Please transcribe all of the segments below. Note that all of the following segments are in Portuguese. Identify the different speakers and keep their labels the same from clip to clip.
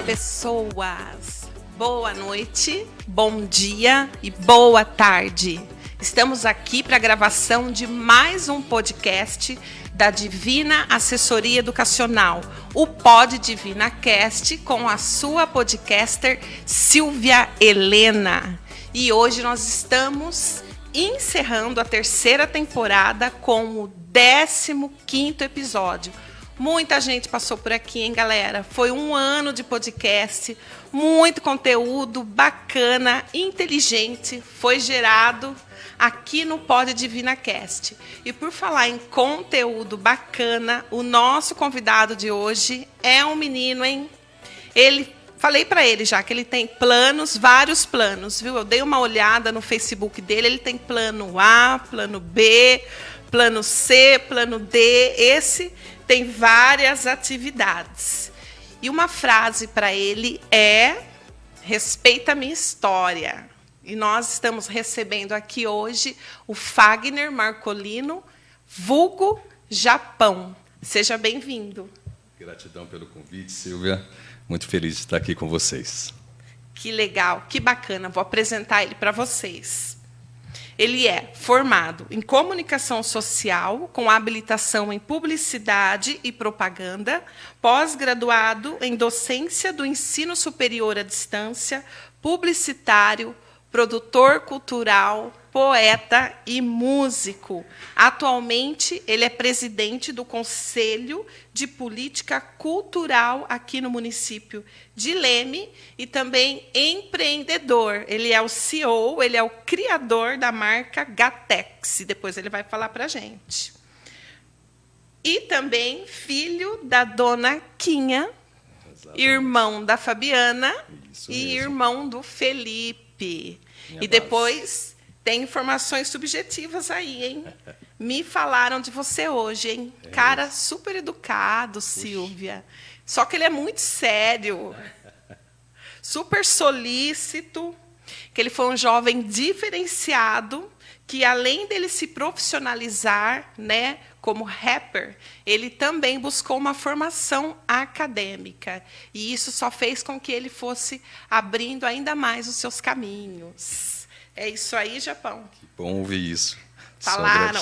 Speaker 1: pessoas! Boa noite, bom dia e boa tarde. Estamos aqui para a gravação de mais um podcast da Divina Assessoria Educacional, o Pod Divina Cast, com a sua podcaster Silvia Helena. E hoje nós estamos encerrando a terceira temporada com o 15º episódio. Muita gente passou por aqui, hein, galera? Foi um ano de podcast, muito conteúdo bacana, inteligente, foi gerado aqui no Pod Divina Cast. E por falar em conteúdo bacana, o nosso convidado de hoje é um menino, hein? Falei para ele já que ele tem planos, vários planos, viu? Eu dei uma olhada no Facebook dele, ele tem plano A, plano B, plano C, plano D, esse tem várias atividades. E uma frase para ele é: respeita a minha história. E nós estamos recebendo aqui hoje o Fagner Marcolino, vulgo Japão. Seja bem-vindo.
Speaker 2: Gratidão pelo convite, Silvia. Muito feliz de estar aqui com vocês.
Speaker 1: Que legal, que bacana. Vou apresentar ele para vocês. Ele é formado em comunicação social, com habilitação em publicidade e propaganda, pós-graduado em docência do ensino superior à distância, publicitário, produtor cultural, poeta e músico. Atualmente, ele é presidente do Conselho de Política Cultural aqui no município de Leme e também empreendedor. Ele é o CEO, ele é o criador da marca Gatex. Depois ele vai falar para a gente. E também filho da dona Quinha, exatamente, irmão da Fabiana. Isso e mesmo. Irmão do Felipe. Minha e depois base. Tem informações subjetivas aí, hein? Me falaram de você hoje, hein? É cara isso. Super educado, puxa. Silvia. Só que ele é muito sério. Super solícito. Que ele foi um jovem diferenciado, que além dele se profissionalizar, né, como rapper, ele também buscou uma formação acadêmica. E isso só fez com que ele fosse abrindo ainda mais os seus caminhos. É isso aí, Japão.
Speaker 2: Que bom ouvir isso.
Speaker 1: Falaram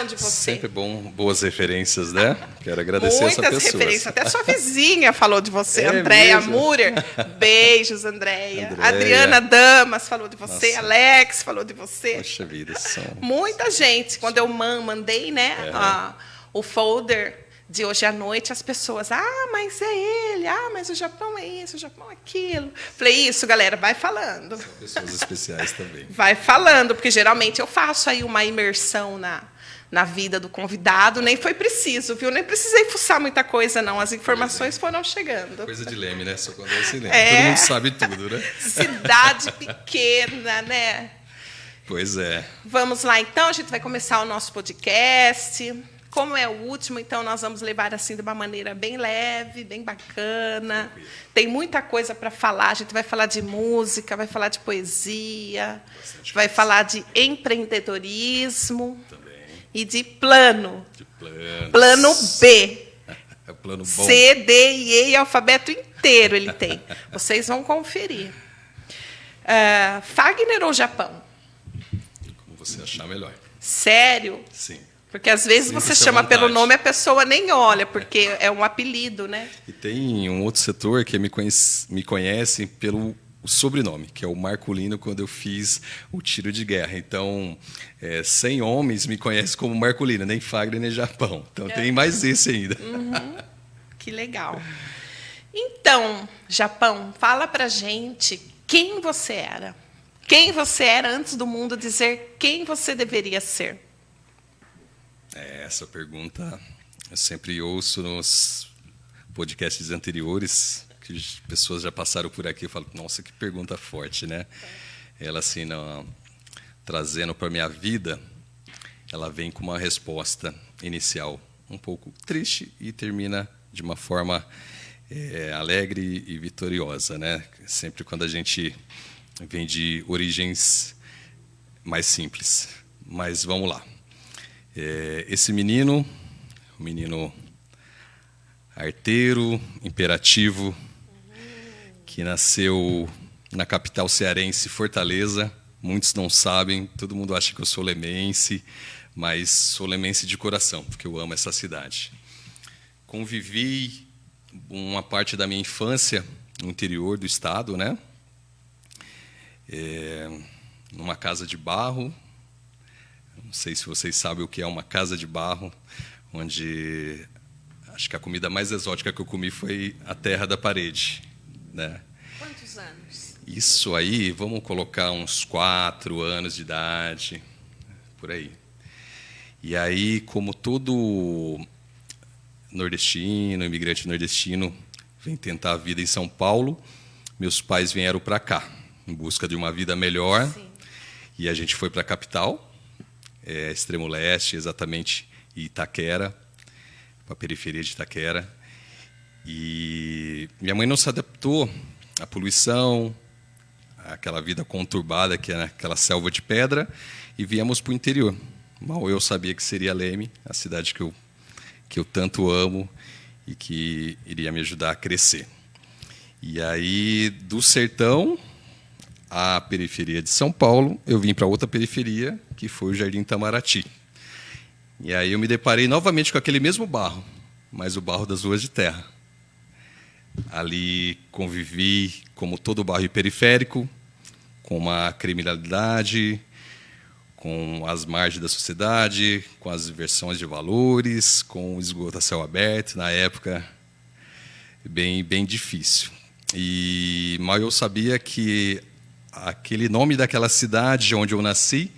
Speaker 1: de você.
Speaker 2: Sempre bom, boas referências, né? Quero agradecer
Speaker 1: muitas
Speaker 2: essa pessoa.
Speaker 1: Referências. Até sua vizinha falou de você, Andréia Murer. Beijos, Andréia. Adriana Damas falou de você. Nossa. Alex falou de você.
Speaker 2: Poxa vida, são...
Speaker 1: Muita gente. Quando eu mandei, né, o folder de hoje à noite, as pessoas, mas é ele, mas o Japão é isso, o Japão é aquilo. Falei, isso, galera, vai falando.
Speaker 2: São pessoas especiais também.
Speaker 1: Vai falando, porque geralmente eu faço aí uma imersão na vida do convidado, nem foi preciso, viu? Nem precisei fuçar muita coisa, não. As informações foram chegando.
Speaker 2: Coisa de Leme, né? Só quando você lembra. Todo mundo sabe tudo, né?
Speaker 1: Cidade pequena, né?
Speaker 2: Pois é.
Speaker 1: Vamos lá, então, a gente vai começar o nosso podcast. Como é o último, então, nós vamos levar assim de uma maneira bem leve, bem bacana. Tem muita coisa para falar. A gente vai falar de música, vai falar de poesia, vai falar de empreendedorismo também. E de plano. De planos. Plano B.
Speaker 2: É plano bom.
Speaker 1: C, D e E, alfabeto inteiro ele tem. Vocês vão conferir. Fagner ou Japão?
Speaker 2: Como você achar melhor.
Speaker 1: Sério?
Speaker 2: Sim.
Speaker 1: Porque, às vezes, você chama pelo nome e a pessoa nem olha, porque é um apelido, né?
Speaker 2: E tem um outro setor que me conhece pelo sobrenome, que é o Marcolino, quando eu fiz o tiro de guerra. Então, 100 homens me conhecem como Marcolino, nem Fagner, nem Japão. Então, tem mais esse ainda.
Speaker 1: Uhum. Que legal. Então, Japão, fala pra gente quem você era. Quem você era antes do mundo dizer quem você deveria ser.
Speaker 2: Essa pergunta eu sempre ouço nos podcasts anteriores, que pessoas já passaram por aqui. Eu falo, nossa, que pergunta forte, né? Ela, assim, trazendo para a minha vida, ela vem com uma resposta inicial um pouco triste e termina de uma forma alegre e vitoriosa, né? Sempre quando a gente vem de origens mais simples. Mas vamos lá. Esse menino, o menino arteiro, imperativo, que nasceu na capital cearense, Fortaleza. Muitos não sabem, todo mundo acha que eu sou lemense, mas sou lemense de coração, porque eu amo essa cidade. Convivi uma parte da minha infância no interior do estado, né? Numa casa de barro. Não sei se vocês sabem o que é uma casa de barro, onde acho que a comida mais exótica que eu comi foi a terra da parede, né?
Speaker 1: Quantos anos?
Speaker 2: Isso aí, vamos colocar uns 4 anos de idade, por aí. E aí, como todo nordestino, imigrante nordestino, vem tentar a vida em São Paulo, meus pais vieram para cá, em busca de uma vida melhor.
Speaker 1: Sim.
Speaker 2: E a gente foi para a capital, extremo leste, exatamente Itaquera, para a periferia de Itaquera. E minha mãe não se adaptou à poluição, àquela vida conturbada que é naquela selva de pedra, e viemos para o interior. Mal eu sabia que seria Leme, a cidade que eu tanto amo e que iria me ajudar a crescer. E aí, do sertão à periferia de São Paulo, eu vim para outra periferia, que foi o Jardim Itamaraty. E aí eu me deparei novamente com aquele mesmo barro, mas o barro das ruas de terra. Ali convivi, como todo bairro periférico, com uma criminalidade, com as margens da sociedade, com as inversões de valores, com o esgoto a céu aberto, na época bem difícil. E mal eu sabia que aquele nome daquela cidade onde eu nasci,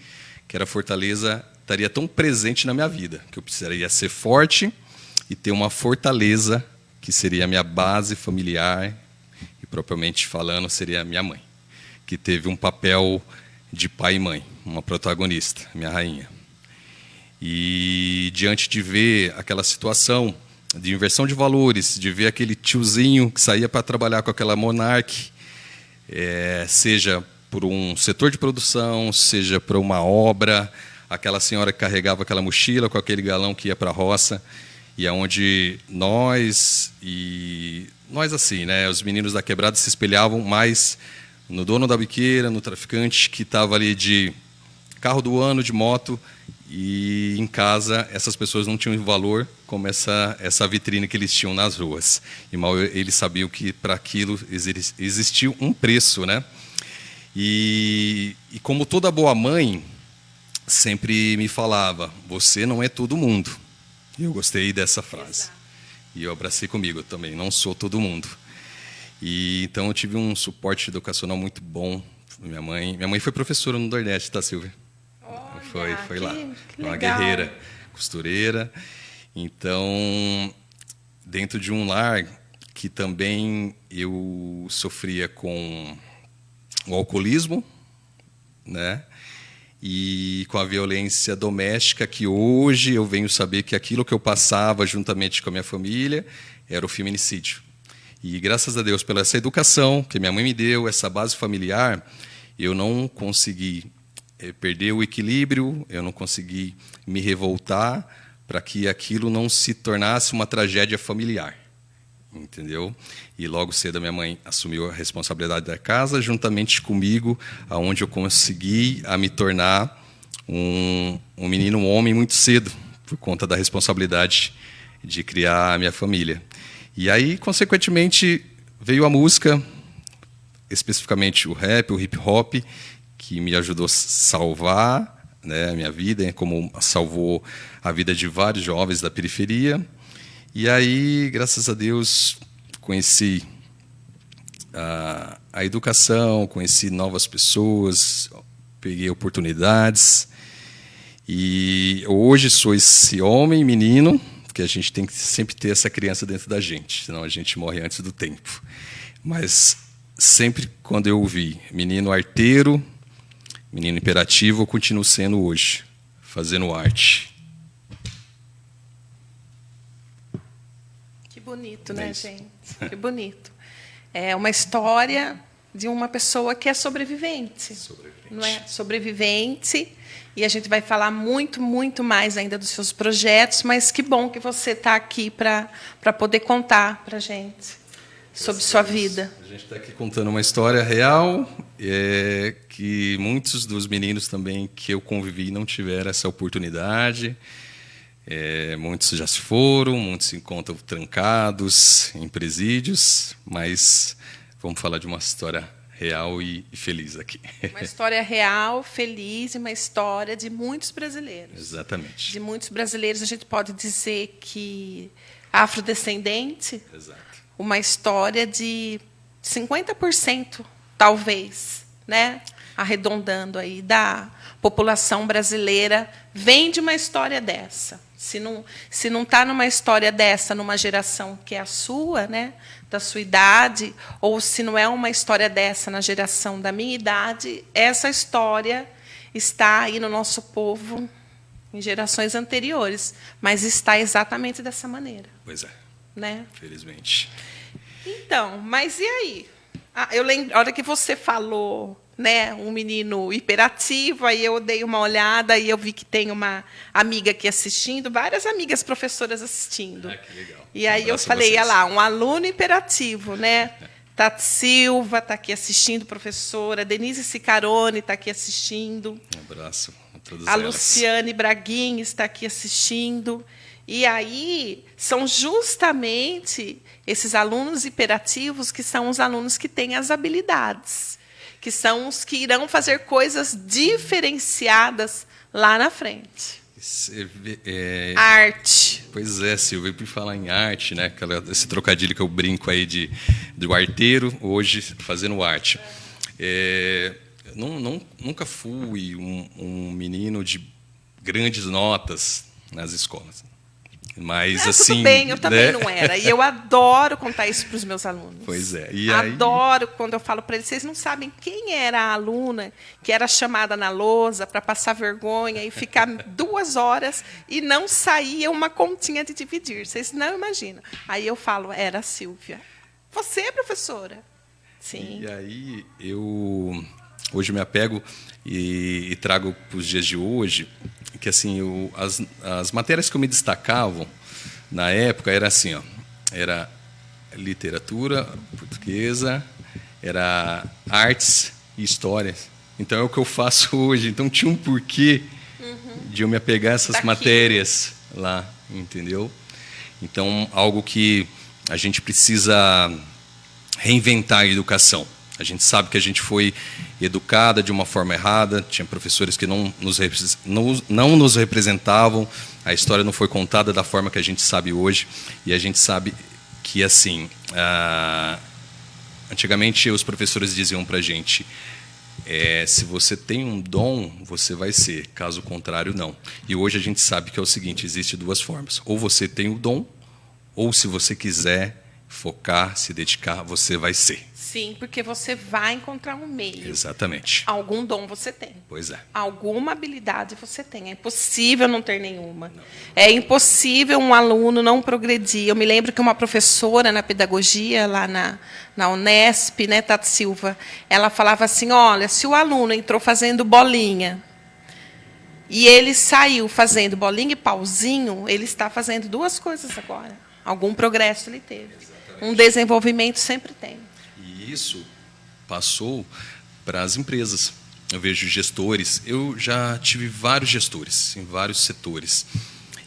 Speaker 2: que era Fortaleza, estaria tão presente na minha vida, que eu precisaria ser forte e ter uma fortaleza que seria a minha base familiar e, propriamente falando, seria a minha mãe, que teve um papel de pai e mãe, uma protagonista, minha rainha. E diante de ver aquela situação de inversão de valores, de ver aquele tiozinho que saía para trabalhar com aquela Monarch, seja por um setor de produção, seja por uma obra, aquela senhora que carregava aquela mochila com aquele galão que ia para a roça, e aonde nós assim, né, os meninos da quebrada se espelhavam mais no dono da biqueira, no traficante que estava ali de carro do ano, de moto, e em casa essas pessoas não tinham valor como essa vitrine que eles tinham nas ruas. E mal eles sabiam que para aquilo existia um preço, né? E como toda boa mãe, sempre me falava, você não é todo mundo. E eu gostei dessa frase.
Speaker 1: Exato.
Speaker 2: E eu abracei comigo também, não sou todo mundo. E então eu tive um suporte educacional muito bom. Minha mãe foi professora no Nordeste, tá, Silvia?
Speaker 1: Olha,
Speaker 2: foi lá.
Speaker 1: que
Speaker 2: Uma
Speaker 1: legal.
Speaker 2: guerreira, costureira. Então, dentro de um lar que também eu sofria com o alcoolismo, né? E com a violência doméstica, que hoje eu venho saber que aquilo que eu passava juntamente com a minha família era o feminicídio. E graças a Deus pela essa educação que minha mãe me deu, essa base familiar, eu não consegui perder o equilíbrio, eu não consegui me revoltar para que aquilo não se tornasse uma tragédia familiar. Entendeu? E logo cedo a minha mãe assumiu a responsabilidade da casa, juntamente comigo, aonde eu consegui me tornar um menino, um homem muito cedo, por conta da responsabilidade de criar a minha família. E aí, consequentemente, veio a música, especificamente o rap, o hip hop, que me ajudou a salvar, né, a minha vida, como salvou a vida de vários jovens da periferia. E aí, graças a Deus, conheci a educação, conheci novas pessoas, peguei oportunidades. E hoje sou esse homem, menino, porque a gente tem que sempre ter essa criança dentro da gente, senão a gente morre antes do tempo. Mas sempre quando eu ouvi menino arteiro, menino imperativo, eu continuo sendo hoje, fazendo arte.
Speaker 1: Que bonito, né, gente? Que bonito. É uma história de uma pessoa que é sobrevivente. Não é? Sobrevivente. E a gente vai falar muito, muito mais ainda dos seus projetos, mas que bom que você está aqui para poder contar para a gente sobre sua vida.
Speaker 2: A gente está aqui contando uma história real, que muitos dos meninos também que eu convivi não tiveram essa oportunidade. Muitos já se foram, muitos se encontram trancados em presídios, mas vamos falar de uma história real e feliz aqui.
Speaker 1: Uma história real, feliz, e uma história de muitos brasileiros.
Speaker 2: Exatamente.
Speaker 1: De muitos brasileiros, a gente pode dizer que afrodescendente.
Speaker 2: Exato.
Speaker 1: Uma história de 50%, talvez, né? Arredondando aí, da população brasileira, vem de uma história dessa. Se não está numa história dessa, numa geração que é a sua, né, da sua idade, ou se não é uma história dessa na geração da minha idade, essa história está aí no nosso povo em gerações anteriores, mas está exatamente dessa maneira.
Speaker 2: Pois é.
Speaker 1: Né?
Speaker 2: Felizmente.
Speaker 1: Então, mas e aí? Eu lembro, a hora que você falou, né, um menino hiperativo, aí eu dei uma olhada e eu vi que tem uma amiga aqui assistindo, várias amigas professoras assistindo.
Speaker 2: Que legal.
Speaker 1: E aí eu falei, olha lá, um aluno hiperativo, né? Tati Silva está aqui assistindo, professora. Denise Sicarone está aqui assistindo.
Speaker 2: Um abraço a todas
Speaker 1: elas. A
Speaker 2: elas.
Speaker 1: Luciane Braguin está aqui assistindo. E aí são justamente esses alunos hiperativos que são os alunos que têm as habilidades, que são os que irão fazer coisas diferenciadas lá na frente. Arte.
Speaker 2: Pois é, Silvia, por falar em arte, né? Esse trocadilho que eu brinco aí do arteiro, hoje fazendo arte. Nunca fui um menino de grandes notas nas escolas. Mas, assim,
Speaker 1: tudo bem, eu também não era. E eu adoro contar isso para os meus alunos.
Speaker 2: Pois é.
Speaker 1: Adoro quando eu falo para eles, vocês não sabem quem era a aluna que era chamada na lousa para passar vergonha e ficar 2 horas e não saía uma continha de dividir. Vocês não imaginam. Aí eu falo, era a Silvia. Você é professora? Sim.
Speaker 2: E aí eu hoje me apego e trago para os dias de hoje que assim as matérias que eu me destacavam na época era assim, era literatura portuguesa, era artes e história. Então é o que eu faço hoje. Então tinha um porquê de eu me apegar a essas matérias lá, entendeu? Então algo que a gente precisa reinventar a educação. A gente sabe que a gente foi educada de uma forma errada, tinha professores que não nos representavam, a história não foi contada da forma que a gente sabe hoje, e a gente sabe que, assim, antigamente os professores diziam para a gente, se você tem um dom, você vai ser, caso contrário, não. E hoje a gente sabe que é o seguinte, existem 2 formas, ou você tem o dom, ou se você quiser focar, se dedicar, você vai ser.
Speaker 1: Sim, porque você vai encontrar um meio.
Speaker 2: Exatamente.
Speaker 1: Algum dom você tem.
Speaker 2: Pois é.
Speaker 1: Alguma habilidade você tem. É impossível não ter nenhuma. Não. É impossível um aluno não progredir. Eu me lembro que uma professora na pedagogia, lá na Unesp, né, Tati Silva, ela falava assim, olha, se o aluno entrou fazendo bolinha e ele saiu fazendo bolinha e pauzinho, ele está fazendo 2 coisas agora. Algum progresso ele teve. Exatamente. Um desenvolvimento sempre tem.
Speaker 2: E isso passou para as empresas. Eu vejo gestores, eu já tive vários gestores em vários setores.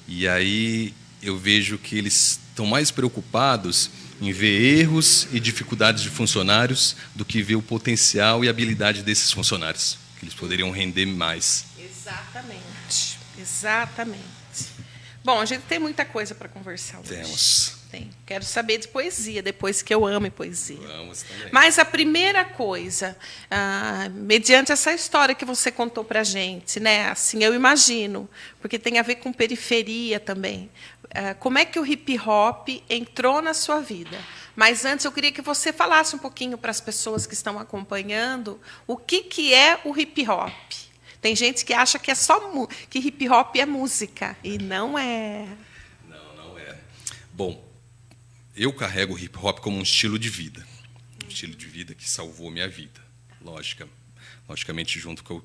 Speaker 2: E aí eu vejo que eles estão mais preocupados em ver erros e dificuldades de funcionários do que ver o potencial e habilidade desses funcionários, que eles poderiam render mais.
Speaker 1: Exatamente. Exatamente. Bom, a gente tem muita coisa para conversar hoje.
Speaker 2: Temos.
Speaker 1: Tem. Quero saber de poesia, depois que eu ame poesia.
Speaker 2: Vamos também.
Speaker 1: Mas a primeira coisa, mediante essa história que você contou para a gente, né? Assim, eu imagino, porque tem a ver com periferia também. Como é que o hip-hop entrou na sua vida? Mas antes eu queria que você falasse um pouquinho para as pessoas que estão acompanhando o que é o hip-hop. Tem gente que acha que é só que hip-hop é música, e não é.
Speaker 2: Não é. Bom, eu carrego o hip-hop como um estilo de vida. estilo de vida que salvou minha vida. Logicamente, junto com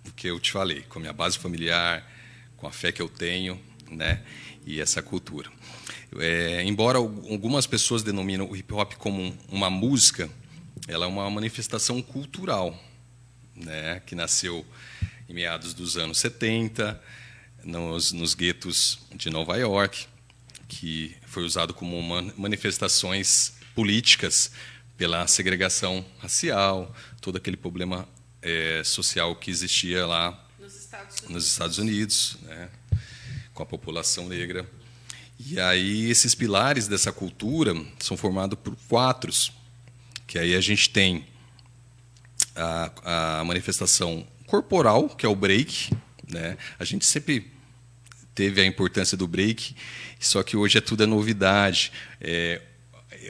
Speaker 2: o que eu te falei, com a minha base familiar, com a fé que eu tenho, né, e essa cultura. Embora algumas pessoas denominam o hip-hop como uma música, ela é uma manifestação cultural, né, que nasceu em meados dos anos 70, nos guetos de Nova York, que foi usado como manifestações políticas pela segregação racial, todo aquele problema social que existia lá nos Estados Unidos, né, com a população negra. E aí esses pilares dessa cultura são formados por 4, que aí a gente tem a manifestação corporal, que é o break, né? A gente sempre teve a importância do break, só que hoje tudo é novidade.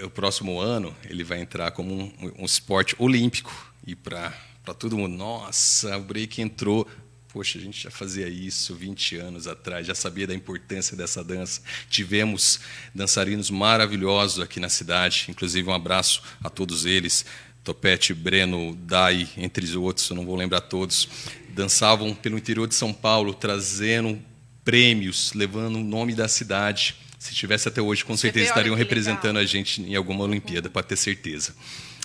Speaker 2: O próximo ano ele vai entrar como um esporte olímpico, e para todo mundo, nossa, o break entrou. Poxa, a gente já fazia isso 20 anos atrás, já sabia da importância dessa dança. Tivemos dançarinos maravilhosos aqui na cidade, inclusive um abraço a todos eles, Topete, Breno, Dai, entre os outros, eu não vou lembrar todos. Dançavam pelo interior de São Paulo, trazendo prêmios, levando o nome da cidade. Se tivesse até hoje, com certeza estariam representando a gente em alguma Olimpíada, para ter certeza.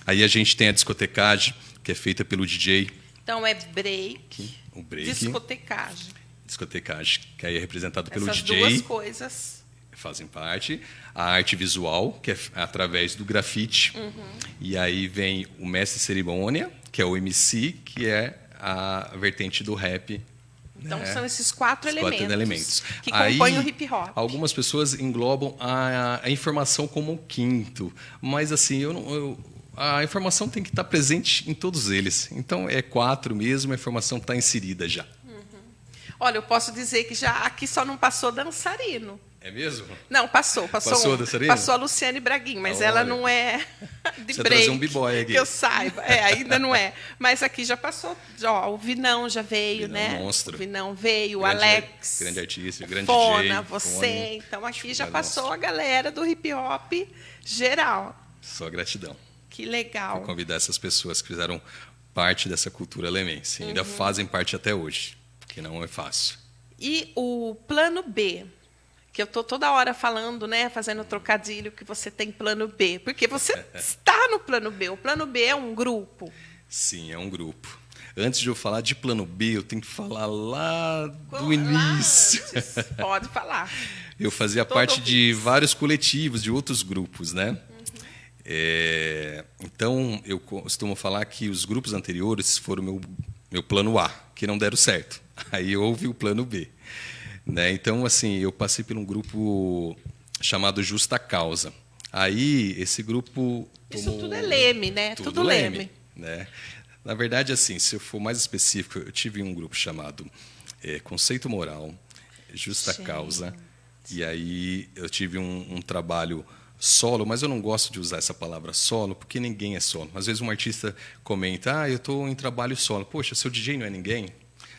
Speaker 2: Aí a gente tem a discotecagem, que é feita pelo DJ.
Speaker 1: Então é break,
Speaker 2: o break, discotecagem, que aí é representado pelo DJ.
Speaker 1: Essas duas coisas
Speaker 2: fazem parte. A arte visual, que é através do grafite. E aí vem o mestre de cerimônia, que é o MC, que é a vertente do rap.
Speaker 1: Então, né? São esses 4 elementos que
Speaker 2: aí,
Speaker 1: compõem o hip-hop.
Speaker 2: Algumas pessoas englobam a informação como o 5º, mas assim, a informação tem que estar presente em todos eles. Então, é 4 mesmo, a informação está inserida já.
Speaker 1: Olha, eu posso dizer que já aqui só não passou dançarino.
Speaker 2: É mesmo?
Speaker 1: Não, passou
Speaker 2: a dançarina?
Speaker 1: Passou a Luciane Braguin, mas ela não é de
Speaker 2: você
Speaker 1: break,
Speaker 2: um b-boy aqui.
Speaker 1: que eu saiba. Ainda não é. Mas aqui já passou, o Vinão já veio,
Speaker 2: Vinão,
Speaker 1: né?
Speaker 2: Monstro.
Speaker 1: O Vinão veio, o Alex.
Speaker 2: Grande artista, grande
Speaker 1: Fona,
Speaker 2: DJ.
Speaker 1: você.
Speaker 2: Fone.
Speaker 1: Então aqui já passou a galera do hip hop geral.
Speaker 2: Só gratidão.
Speaker 1: Que legal.
Speaker 2: Por convidar essas pessoas que fizeram parte dessa cultura lemense. Ainda fazem parte até hoje, que não é fácil.
Speaker 1: E o plano B? Que eu estou toda hora falando, né, fazendo trocadilho, que você tem plano B. Porque você está no plano B. O plano B é um grupo.
Speaker 2: Sim, é um grupo. Antes de eu falar de plano B, eu tenho que falar lá do início.
Speaker 1: Pode falar.
Speaker 2: Eu fazia parte de vários coletivos, de outros grupos, né? Então, eu costumo falar que os grupos anteriores foram meu plano A, que não deram certo. Aí houve o plano B. Né? Então, assim, eu passei por um grupo chamado Justa Causa. Aí, esse grupo...
Speaker 1: Isso tudo é leme, né?
Speaker 2: Tudo leme. Né? Na verdade, assim, se eu for mais específico, eu tive um grupo chamado Conceito Moral, Justa Causa, e aí eu tive um trabalho solo, mas eu não gosto de usar essa palavra solo, porque ninguém é solo. Às vezes um artista comenta, eu estou em trabalho solo. Poxa, seu DJ não é ninguém?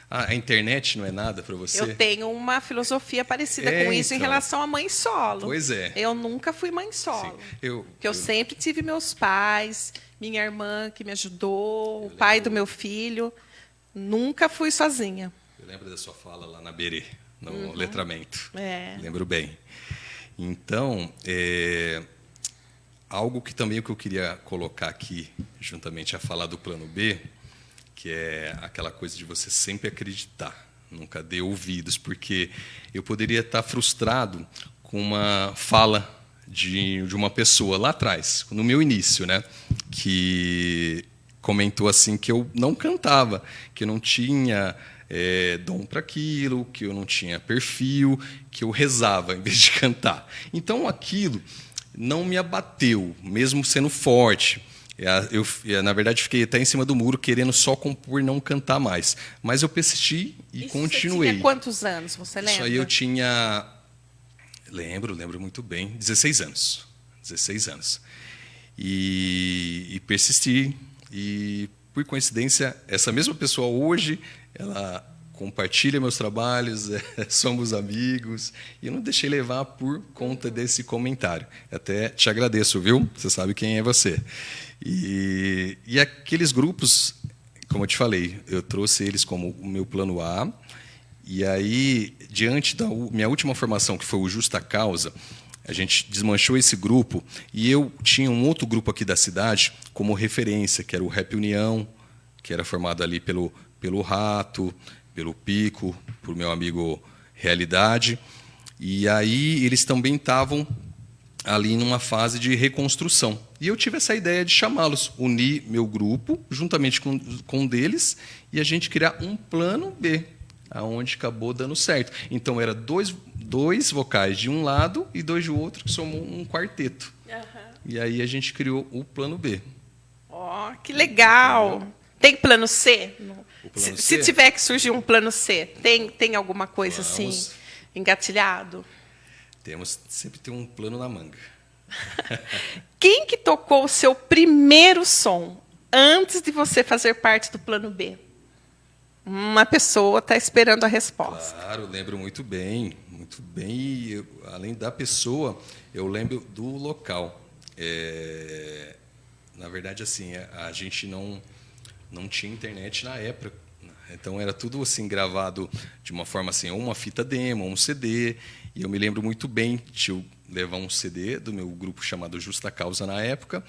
Speaker 2: A internet não é nada para você?
Speaker 1: Eu tenho uma filosofia parecida com isso em relação à mãe solo.
Speaker 2: Pois é.
Speaker 1: Eu nunca fui mãe solo. Eu sempre tive meus pais, minha irmã que me ajudou, o pai do meu filho. Nunca fui sozinha.
Speaker 2: Eu lembro da sua fala lá na Berê, no letramento.
Speaker 1: Lembro
Speaker 2: bem. Então, algo que também eu queria colocar aqui, juntamente a falar do plano B, que é aquela coisa de você sempre acreditar, nunca dê ouvidos, porque eu poderia estar frustrado com uma fala de uma pessoa lá atrás, no meu início, né, que comentou assim que eu não cantava, que eu não tinha dom para aquilo, que eu não tinha perfil, que eu rezava em vez de cantar. Então aquilo não me abateu, mesmo sendo forte. Eu, na verdade, fiquei até em cima do muro, querendo só compor e não cantar mais. Mas eu persisti e continuei.
Speaker 1: Você tinha quantos anos, você lembra?
Speaker 2: Isso aí eu tinha... Lembro muito bem. 16 anos. 16 anos. E persisti. E, por coincidência, essa mesma pessoa hoje, ela compartilha meus trabalhos, somos amigos, e eu não deixei levar por conta desse comentário. Até te agradeço, viu? Você sabe quem é você. E aqueles grupos, como eu te falei, eu trouxe eles como o meu plano A, e aí, diante da minha última formação, que foi o Justa Causa, a gente desmanchou esse grupo, e eu tinha um outro grupo aqui da cidade como referência, que era o Rap União, que era formado ali pelo Rato, pelo Pico, por meu amigo Realidade. E aí eles também estavam ali numa fase de reconstrução. E eu tive essa ideia de chamá-los, unir meu grupo, juntamente com um deles, e a gente criar um plano B, aonde acabou dando certo. Então, era dois vocais de um lado e dois do outro, que somou um quarteto. E aí a gente criou o plano B.
Speaker 1: Ó, que legal! Entendeu? Tem plano C? Se tiver que surgir um plano C, tem alguma coisa assim, engatilhado?
Speaker 2: Sempre tem um plano na manga.
Speaker 1: Quem que tocou o seu primeiro som antes de você fazer parte do plano B? Uma pessoa está esperando a resposta.
Speaker 2: Claro, lembro muito bem. E além da pessoa, eu lembro do local. Na verdade, assim, a gente não tinha internet na época, então era tudo assim gravado de uma forma assim, ou uma fita demo, ou um CD. E eu me lembro muito bem de eu levar um CD do meu grupo chamado Justa Causa na época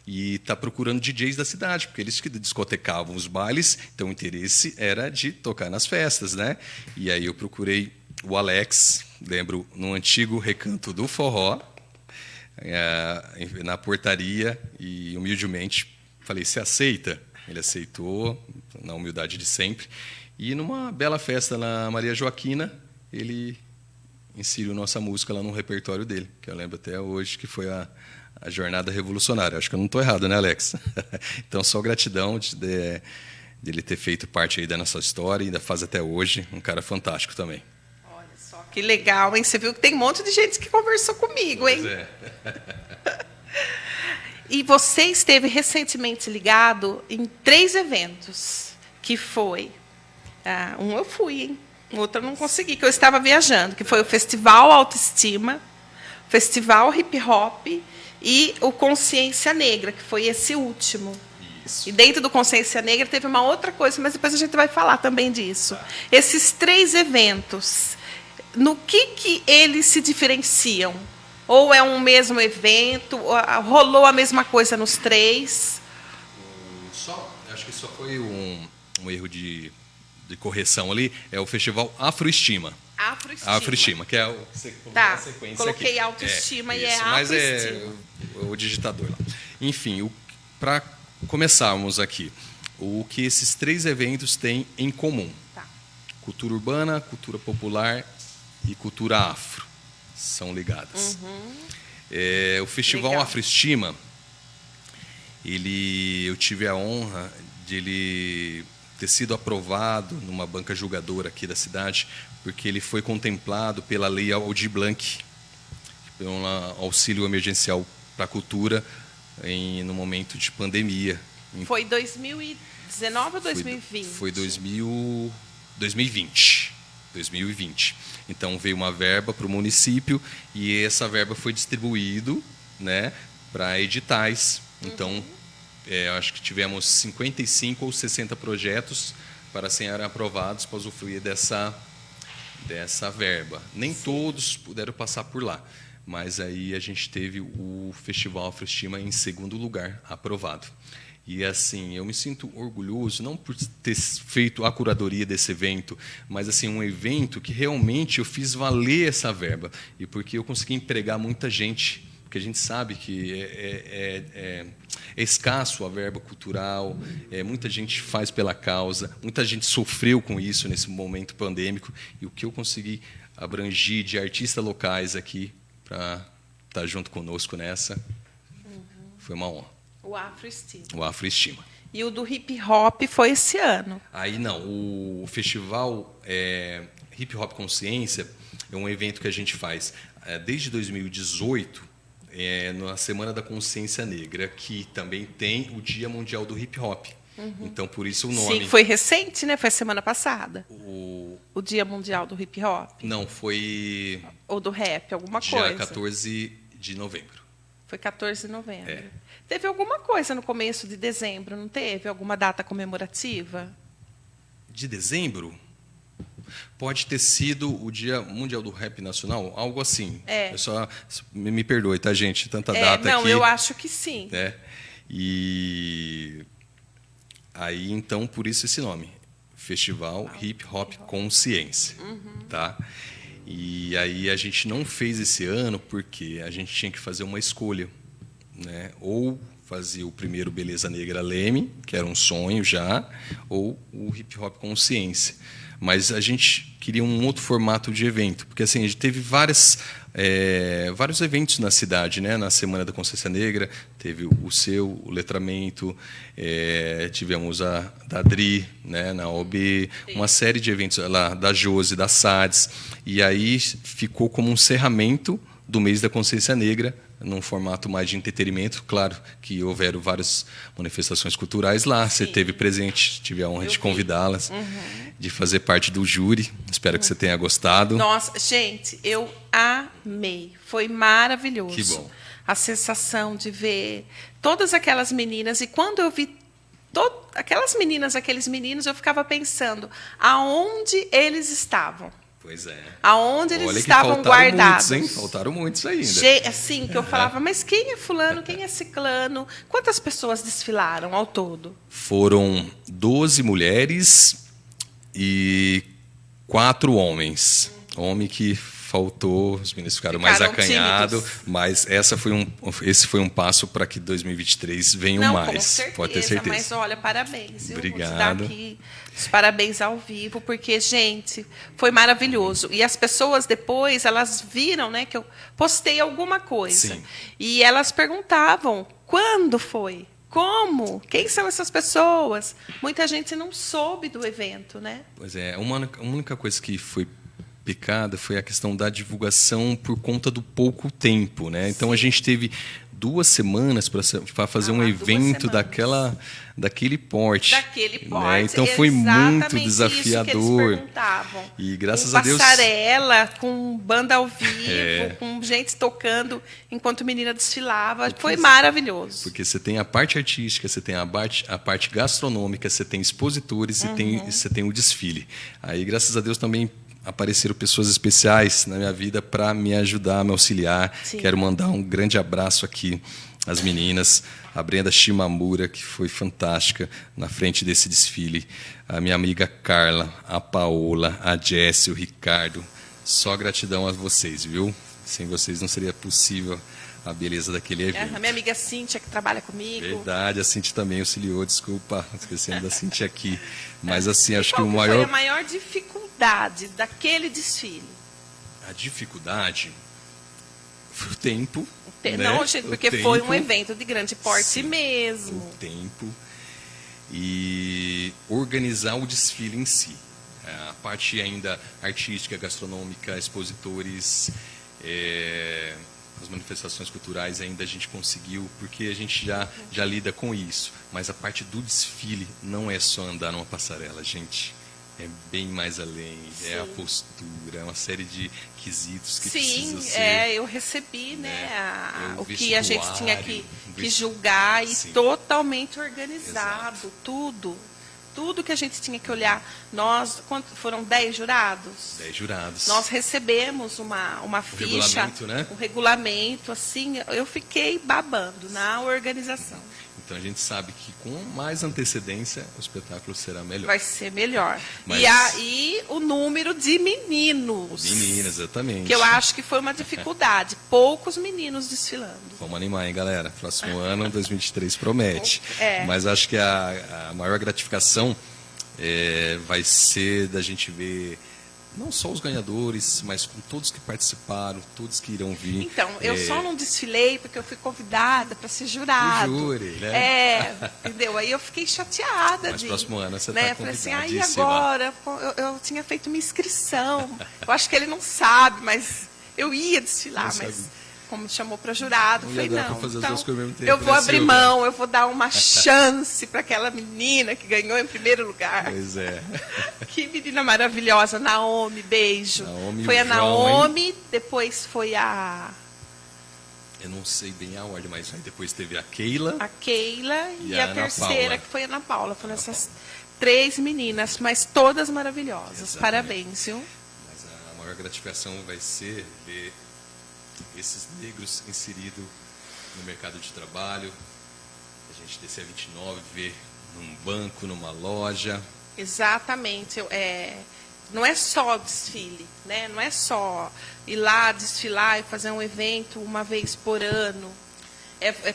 Speaker 2: e tá procurando DJs da cidade, porque eles que discotecavam os bailes, então o interesse era de tocar nas festas, né? E aí eu procurei o Alex, lembro, no antigo Recanto do Forró, na portaria, e humildemente falei: "Você aceita?" Ele aceitou, na humildade de sempre. E numa bela festa na Maria Joaquina, ele inseriu nossa música lá no repertório dele, que eu lembro até hoje, que foi a Jornada Revolucionária. Acho que eu não estou errado, né, Alex? Então, só gratidão de ele ter feito parte aí da nossa história e ainda faz até hoje. Um cara fantástico também.
Speaker 1: Olha só, que legal, hein? Você viu que tem um monte de gente que conversou comigo, hein?
Speaker 2: Pois é.
Speaker 1: E você esteve recentemente ligado em 3 eventos, que foi... um eu fui, hein? O outro eu não consegui, que eu estava viajando, que foi o Festival Autoestima, o Festival Hip Hop e o Consciência Negra, que foi esse último. Isso. E dentro do Consciência Negra teve uma outra coisa, mas depois a gente vai falar também disso. Tá. Esses 3 eventos, no que eles se diferenciam? Ou é um mesmo evento? Rolou a mesma coisa nos 3?
Speaker 2: Acho que só foi um erro de correção ali. É o Festival Afroestima. Afroestima, que é o que você colocou na sequência.
Speaker 1: Coloquei
Speaker 2: aqui.
Speaker 1: Autoestima e
Speaker 2: isso,
Speaker 1: é
Speaker 2: mas
Speaker 1: Afroestima.
Speaker 2: É o digitador lá. Enfim, para começarmos aqui, o que esses 3 eventos têm em comum?
Speaker 1: Tá.
Speaker 2: Cultura urbana, cultura popular e cultura afro. São ligadas. O Festival Legal. Afroestima, eu tive a honra de ele ter sido aprovado numa banca julgadora aqui da cidade, porque ele foi contemplado pela Lei Aldir Blanc, que foi um auxílio emergencial para a cultura no momento de pandemia.
Speaker 1: Foi 2019 ou 2020?
Speaker 2: Foi 2020. 2020. Então, veio uma verba para o município e essa verba foi distribuída, né, para editais. Então, acho que tivemos 55 ou 60 projetos para serem aprovados para usufruir dessa verba. Nem todos puderam passar por lá, mas aí a gente teve o Festival Afroestima em segundo lugar aprovado. E assim, eu me sinto orgulhoso, não por ter feito a curadoria desse evento, mas assim, um evento que realmente eu fiz valer essa verba. E porque eu consegui empregar muita gente, porque a gente sabe que é escasso a verba cultural, muita gente faz pela causa, muita gente sofreu com isso nesse momento pandêmico, e o que eu consegui abranger de artistas locais aqui para estar junto conosco nessa, foi uma honra.
Speaker 1: O Afroestima.
Speaker 2: O Afroestima.
Speaker 1: E o do hip hop foi esse ano?
Speaker 2: Aí não, o festival Hip Hop Consciência é um evento que a gente faz desde 2018, na Semana da Consciência Negra, que também tem o Dia Mundial do Hip Hop. Então, por isso o nome.
Speaker 1: Sim, foi recente, né? Foi a semana passada. O Dia Mundial do Hip Hop.
Speaker 2: Não, foi
Speaker 1: Ou do rap, alguma
Speaker 2: dia
Speaker 1: coisa.
Speaker 2: 14 de novembro.
Speaker 1: Foi 14 de novembro.
Speaker 2: É.
Speaker 1: Teve alguma coisa no começo de dezembro, não teve? Alguma data comemorativa?
Speaker 2: De dezembro? Pode ter sido o Dia Mundial do Rap Nacional, algo assim.
Speaker 1: É.
Speaker 2: Eu só me perdoe, tá, gente? Tanta data
Speaker 1: não,
Speaker 2: aqui.
Speaker 1: eu acho que sim.
Speaker 2: Né? E aí, então, por isso esse nome. Festival Hip Hop Consciência. Tá? E aí a gente não fez esse ano porque a gente tinha que fazer uma escolha. Né? Ou fazia o primeiro Beleza Negra Leme, que era um sonho já, ou o Hip Hop Consciência. Mas a gente queria um outro formato de evento, porque assim, a gente teve vários eventos na cidade, né? Na Semana da Consciência Negra, teve o letramento, tivemos a da Dri, né? Na OB, uma série de eventos lá, da Josi, da SADS, e aí ficou como um encerramento do mês da Consciência Negra, num formato mais de entretenimento. Claro que houveram várias manifestações culturais lá. Sim. Você teve presente, tive a honra de convidá-las, de fazer parte do júri. Espero que você tenha gostado.
Speaker 1: Nossa, gente, eu amei. Foi maravilhoso.
Speaker 2: Que bom.
Speaker 1: A sensação de ver todas aquelas meninas. E quando eu vi aquelas meninas, aqueles meninos, eu ficava pensando aonde eles estavam.
Speaker 2: Pois é.
Speaker 1: Aonde eles estavam guardados.
Speaker 2: Muitos, hein? Faltaram muitos ainda.
Speaker 1: Assim, que eu falava, mas quem é fulano, quem é ciclano? Quantas pessoas desfilaram ao todo?
Speaker 2: Foram 12 mulheres e 4 homens. Homem que faltou, os meninos ficaram mais acanhados, mas esse foi um passo para que 2023 venham mais.
Speaker 1: Com certeza,
Speaker 2: pode ter certeza.
Speaker 1: Mas olha, parabéns.
Speaker 2: Obrigado.
Speaker 1: Eu vou te dar aqui os parabéns ao vivo, porque, gente, foi maravilhoso. E as pessoas depois, elas viram, né, que eu postei alguma coisa.
Speaker 2: Sim.
Speaker 1: E elas perguntavam, quando foi? Como? Quem são essas pessoas? Muita gente não soube do evento, né?
Speaker 2: Pois é, uma única coisa que foi picada foi a questão da divulgação por conta do pouco tempo, né? Então a gente teve 2 semanas para fazer um evento daquele porte.
Speaker 1: Daquele porte.
Speaker 2: Né? Então foi muito desafiador.
Speaker 1: Isso que eles
Speaker 2: e graças a Deus.
Speaker 1: Passarela, com banda ao vivo, com gente tocando enquanto a menina desfilava. Foi maravilhoso.
Speaker 2: Porque você tem a parte artística, você tem a parte gastronômica, você tem expositores e você tem o desfile. Aí, graças a Deus, também apareceram pessoas especiais na minha vida para me ajudar, me auxiliar. Sim. Quero mandar um grande abraço aqui às meninas, a Brenda Shimamura, que foi fantástica na frente desse desfile, a minha amiga Carla, a Paola, a Jessie, o Ricardo. Só gratidão a vocês, viu? Sem vocês não seria possível a beleza daquele evento.
Speaker 1: A minha amiga Cíntia, que trabalha comigo.
Speaker 2: Verdade, a Cíntia também auxiliou, desculpa, esquecendo da Cíntia aqui. Mas assim, acho que o maior...
Speaker 1: Foi a maior dificuldade daquele desfile?
Speaker 2: A dificuldade foi o tempo. Né?
Speaker 1: Não, gente, porque foi um evento de grande porte. Sim, mesmo.
Speaker 2: O tempo e organizar o desfile em si. A parte ainda artística, gastronômica, expositores... As manifestações culturais ainda a gente conseguiu, porque a gente já lida com isso. Mas a parte do desfile não é só andar numa passarela, gente. É bem mais além. Sim. É a postura, é uma série de quesitos que precisa ser.
Speaker 1: Sim, eu recebi o que a gente tinha que julgar e totalmente organizado. Exato. Tudo que a gente tinha que olhar. Foram 10 jurados?
Speaker 2: 10 jurados.
Speaker 1: Nós recebemos uma ficha,
Speaker 2: regulamento, né?
Speaker 1: Um regulamento, assim, eu fiquei babando na organização.
Speaker 2: Então a gente sabe que com mais antecedência o espetáculo será melhor.
Speaker 1: Vai ser melhor.
Speaker 2: Mas...
Speaker 1: E o número de meninos.
Speaker 2: Meninas, exatamente.
Speaker 1: Que eu acho que foi uma dificuldade. Poucos meninos desfilando.
Speaker 2: Vamos animar, hein, galera? Próximo ano, 2023, promete. Mas acho que a maior gratificação vai ser da gente ver não só os ganhadores, mas com todos que participaram, todos que irão vir.
Speaker 1: Então, eu só não desfilei porque eu fui convidada para ser jurado.
Speaker 2: O júri, né?
Speaker 1: Entendeu? Aí eu fiquei chateada.
Speaker 2: Mas próximo ano você
Speaker 1: né?
Speaker 2: está convidadíssima.
Speaker 1: Falei assim, agora? Eu tinha feito uma inscrição. Eu acho que ele não sabe, mas eu ia desfilar. como chamou para jurado,
Speaker 2: Não
Speaker 1: falei,
Speaker 2: ia dar
Speaker 1: não,
Speaker 2: pra fazer as
Speaker 1: então,
Speaker 2: duas coisas ao mesmo tempo,
Speaker 1: eu vou
Speaker 2: né,
Speaker 1: abrir
Speaker 2: Silvia?
Speaker 1: mão, eu vou dar uma chance para aquela menina que ganhou em primeiro lugar.
Speaker 2: Pois é.
Speaker 1: Que menina maravilhosa, Naomi, beijo.
Speaker 2: Naomi,
Speaker 1: foi a
Speaker 2: o João,
Speaker 1: Naomi, depois foi a
Speaker 2: Eu não sei bem a ordem, mas aí depois teve a Keila.
Speaker 1: Keila
Speaker 2: E
Speaker 1: e
Speaker 2: a
Speaker 1: a
Speaker 2: Ana
Speaker 1: terceira,
Speaker 2: Paula.
Speaker 1: que foi a Ana Paula. Foram essas 3 meninas, mas todas maravilhosas.
Speaker 2: Exatamente.
Speaker 1: Parabéns, viu?
Speaker 2: Mas a maior gratificação vai ser ver esses negros inseridos no mercado de trabalho. A gente descer a 29, ver num banco, numa loja.
Speaker 1: Exatamente. Não é só desfile, né? Não é só ir lá desfilar e fazer um evento uma vez por ano.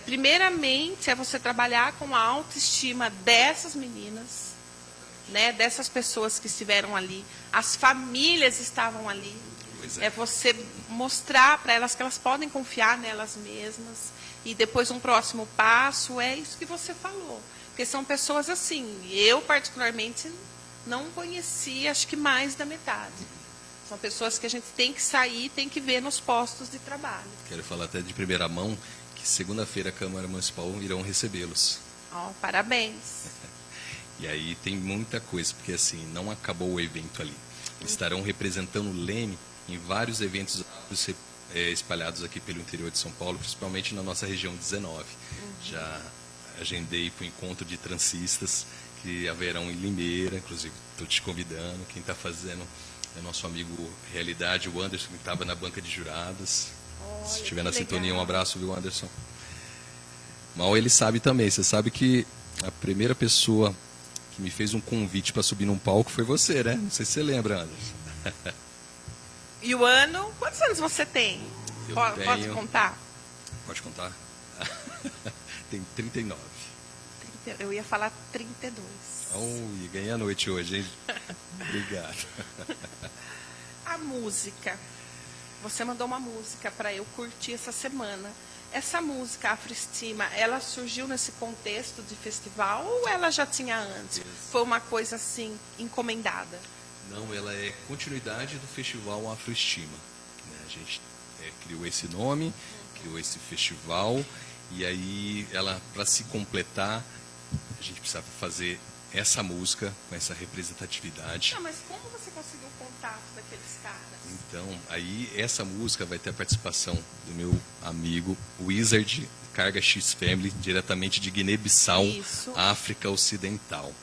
Speaker 1: Primeiramente, é você trabalhar com a autoestima dessas meninas, né? Dessas pessoas que estiveram ali. As famílias estavam ali.
Speaker 2: Pois
Speaker 1: É você mostrar para elas que elas podem confiar nelas mesmas. E depois um próximo passo é isso que você falou. Porque são pessoas assim. Eu, particularmente, não conhecia, acho que mais da metade. São pessoas que a gente tem que sair, tem que ver nos postos de trabalho.
Speaker 2: Quero falar até de primeira mão que segunda-feira a Câmara Municipal irão recebê-los.
Speaker 1: Ó, parabéns.
Speaker 2: E aí tem muita coisa, porque assim, não acabou o evento ali. Eles estarão representando o Leme em vários eventos espalhados aqui pelo interior de São Paulo, principalmente na nossa região 19. Já agendei para o encontro de transistas que haverão em Limeira, inclusive estou te convidando. Quem está fazendo é nosso amigo Realidade, o Anderson, que estava na banca de juradas.
Speaker 1: Olha,
Speaker 2: Se estiver
Speaker 1: que
Speaker 2: na sintonia, um
Speaker 1: legal.
Speaker 2: abraço, viu, Anderson? Mal ele sabe também. Você sabe que a primeira pessoa que me fez um convite para subir num palco foi você, né? Não sei se você lembra, Anderson.
Speaker 1: E o ano? Quantos anos você tem?
Speaker 2: Eu
Speaker 1: Pode
Speaker 2: tenho-
Speaker 1: contar?
Speaker 2: Pode contar? Tem 39.
Speaker 1: Eu ia falar 32.
Speaker 2: E ganhei a noite hoje, hein? Obrigado.
Speaker 1: A música. Você mandou uma música para eu curtir essa semana. Essa música, Afroestima, ela surgiu nesse contexto de festival ou ela já tinha antes? Foi uma coisa assim, encomendada?
Speaker 2: Não, ela é continuidade do Festival Afroestima. Né? A gente criou esse nome, criou esse festival, e aí ela, para se completar, a gente precisava fazer essa música com essa representatividade.
Speaker 1: Não, mas como você conseguiu o contato daqueles caras?
Speaker 2: Então, aí essa música vai ter a participação do meu amigo Wizard, Carga X Family, diretamente de Guiné-Bissau,
Speaker 1: Isso.
Speaker 2: África Ocidental.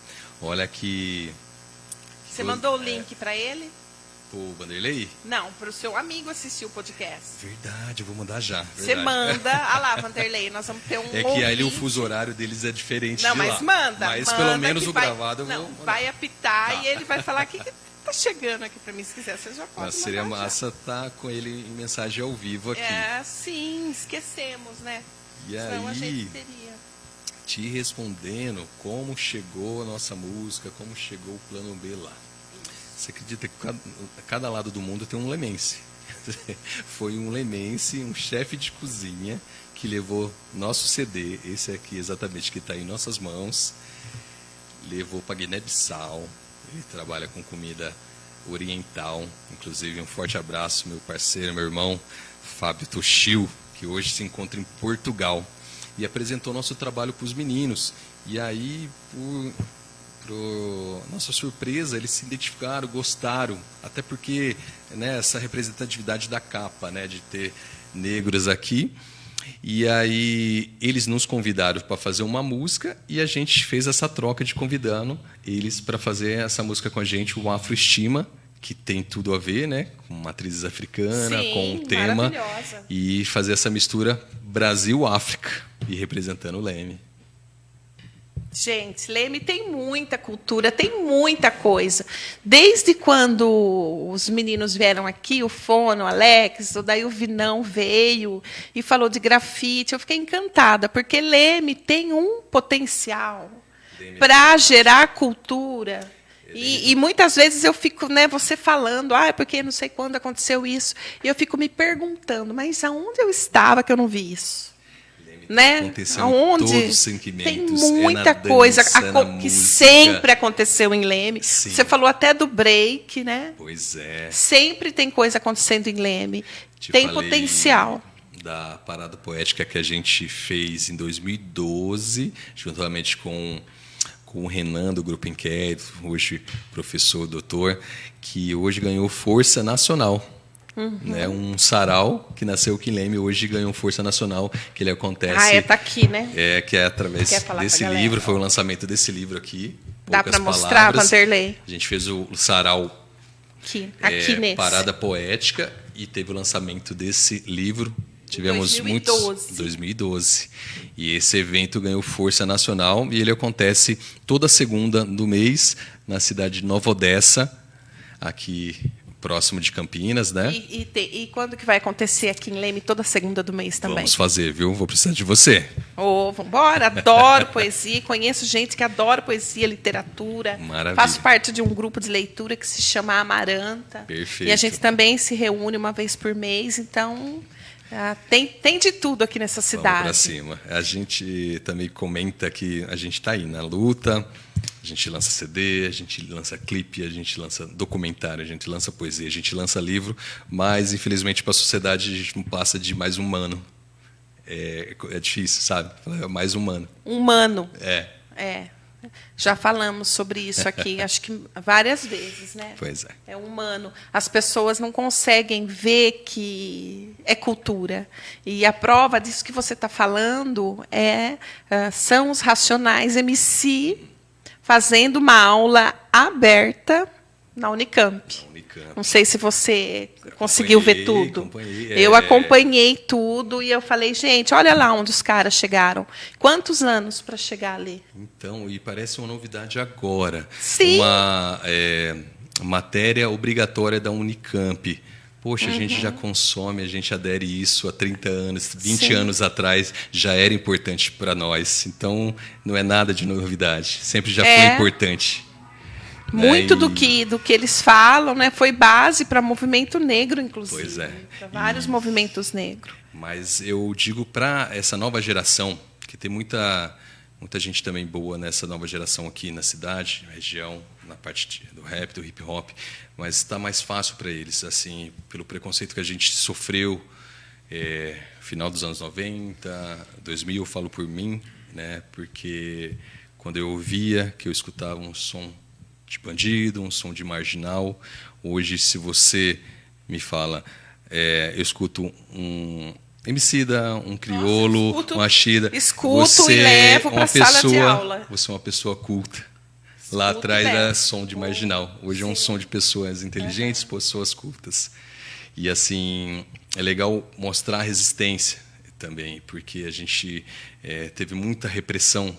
Speaker 2: Olha que...
Speaker 1: Você mandou o link para ele?
Speaker 2: O Vanderlei?
Speaker 1: Não, para o seu amigo assistir o podcast.
Speaker 2: Verdade, eu vou mandar já.
Speaker 1: Você
Speaker 2: verdade.
Speaker 1: manda. Ah lá, Vanderlei, nós vamos ter um
Speaker 2: É que aí o
Speaker 1: ouvinte.
Speaker 2: fuso horário deles é diferente
Speaker 1: Não,
Speaker 2: de
Speaker 1: mas
Speaker 2: lá.
Speaker 1: manda.
Speaker 2: Mas
Speaker 1: manda
Speaker 2: pelo menos
Speaker 1: que
Speaker 2: o
Speaker 1: vai-
Speaker 2: gravado eu
Speaker 1: não,
Speaker 2: vou mandar.
Speaker 1: vai apitar
Speaker 2: Tá.
Speaker 1: e ele vai falar que tá chegando aqui para mim. Se quiser, você já pode
Speaker 2: Mas seria
Speaker 1: mandar já.
Speaker 2: massa estar com ele em mensagem ao vivo aqui.
Speaker 1: É, sim, esquecemos, né?
Speaker 2: E
Speaker 1: Senão a
Speaker 2: aí,
Speaker 1: gente teria.
Speaker 2: te respondendo como chegou a nossa música, como chegou o plano B lá. Você acredita que cada lado do mundo tem um lemense? Foi um lemense, um chefe de cozinha, que levou nosso CD, esse aqui exatamente que está em nossas mãos, levou para Guiné-Bissau. Ele trabalha com comida oriental. Inclusive, um forte abraço, meu parceiro, meu irmão, Fábio Toshio, que hoje se encontra em Portugal. E apresentou nosso trabalho para os meninos. E aí, nossa surpresa, eles se identificaram, gostaram, até porque, né, essa representatividade da capa, né, de ter negros aqui. E aí eles nos convidaram para fazer uma música e a gente fez essa troca de convidando eles para fazer essa música com a gente, o Afroestima, que tem tudo a ver, né, com matrizes africanas,
Speaker 1: Sim,
Speaker 2: com o tema,
Speaker 1: maravilhosa.
Speaker 2: e fazer essa mistura Brasil-África e representando o Leme.
Speaker 1: Gente, Leme tem muita cultura, tem muita coisa. Desde quando os meninos vieram aqui, o Fono, o Alex, daí o Vinão veio e falou de grafite, eu fiquei encantada, porque Leme tem um potencial para gerar cultura. E muitas vezes eu fico, né, você falando, porque não sei quando aconteceu isso, e eu fico me perguntando, mas aonde eu estava que eu não vi isso? Né?
Speaker 2: Aconteceu
Speaker 1: Aonde
Speaker 2: em todos os sentimentos,
Speaker 1: tem muita
Speaker 2: é na
Speaker 1: coisa
Speaker 2: dança, na
Speaker 1: que
Speaker 2: música.
Speaker 1: sempre aconteceu em Leme.
Speaker 2: Sim.
Speaker 1: Você falou até do break, né?
Speaker 2: Pois é.
Speaker 1: Sempre tem coisa acontecendo em Leme.
Speaker 2: Te
Speaker 1: Tem
Speaker 2: falei
Speaker 1: potencial.
Speaker 2: da Parada Poética que a gente fez em 2012, juntamente com o Renan, do Grupo Inquérito, hoje professor, doutor, que hoje ganhou força nacional. Né? Um sarau que nasceu aqui em Leme, hoje ganhou força nacional, que ele acontece...
Speaker 1: tá aqui, né?
Speaker 2: Que é através desse livro, foi o lançamento desse livro aqui.
Speaker 1: Dá para mostrar, Vanderlei?
Speaker 2: A gente fez o sarau
Speaker 1: aqui nesse.
Speaker 2: Parada Poética, e teve o lançamento desse livro. Tivemos 2012. E esse evento ganhou força nacional e ele acontece toda segunda do mês na cidade de Nova Odessa, aqui próximo de Campinas, né?
Speaker 1: E quando que vai acontecer aqui em Leme, toda segunda do mês também?
Speaker 2: Vamos fazer, viu? Vou precisar de você.
Speaker 1: Vamos embora. Adoro poesia. Conheço gente que adora poesia, literatura.
Speaker 2: Maravilha.
Speaker 1: Faço parte de um grupo de leitura que se chama Amaranta.
Speaker 2: Perfeito.
Speaker 1: E a gente também se reúne uma vez por mês, então... tem de tudo aqui nessa cidade.
Speaker 2: Vamos para cima. A gente também comenta que a gente está aí na luta, a gente lança CD, a gente lança clipe, a gente lança documentário, a gente lança poesia, a gente lança livro, mas, infelizmente, para a sociedade, a gente não passa de mais humano. É difícil, sabe? É mais humano.
Speaker 1: Humano.
Speaker 2: É.
Speaker 1: Já falamos sobre isso aqui, acho que várias vezes, né?
Speaker 2: Pois é.
Speaker 1: É humano. As pessoas não conseguem ver que é cultura. E a prova disso que você está falando são os Racionais MC fazendo uma aula aberta na Unicamp. Não sei se você conseguiu ver tudo. Eu acompanhei tudo e eu falei, gente, olha lá onde os caras chegaram. Quantos anos para chegar ali?
Speaker 2: Então, e parece uma novidade agora.
Speaker 1: Sim.
Speaker 2: Uma matéria obrigatória da Unicamp. Poxa, a gente já consome, a gente adere isso há 30 anos, 20
Speaker 1: Sim.
Speaker 2: anos atrás já era importante para nós. Então, não é nada de novidade. Sempre já foi importante.
Speaker 1: Muito do que eles falam, né, foi base para movimento negro, inclusive.
Speaker 2: Pois é.
Speaker 1: Para vários movimentos negros.
Speaker 2: Mas eu digo para essa nova geração, que tem muita gente também boa nessa nova geração aqui na cidade, na região, na parte do rap, do hip hop, mas está mais fácil para eles, assim, pelo preconceito que a gente sofreu final dos anos 90, 2000, eu falo por mim, né, porque quando eu ouvia, que eu escutava um som de bandido, um som de marginal. Hoje, se você me fala, eu escuto um Emicida, um Criolo, um Ashida.
Speaker 1: Escuto e levo para a sala de aula.
Speaker 2: Você é uma pessoa culta. Lá atrás era som de marginal. Hoje é um som de pessoas inteligentes, pessoas cultas. E, assim, é legal mostrar a resistência também, porque a gente teve muita repressão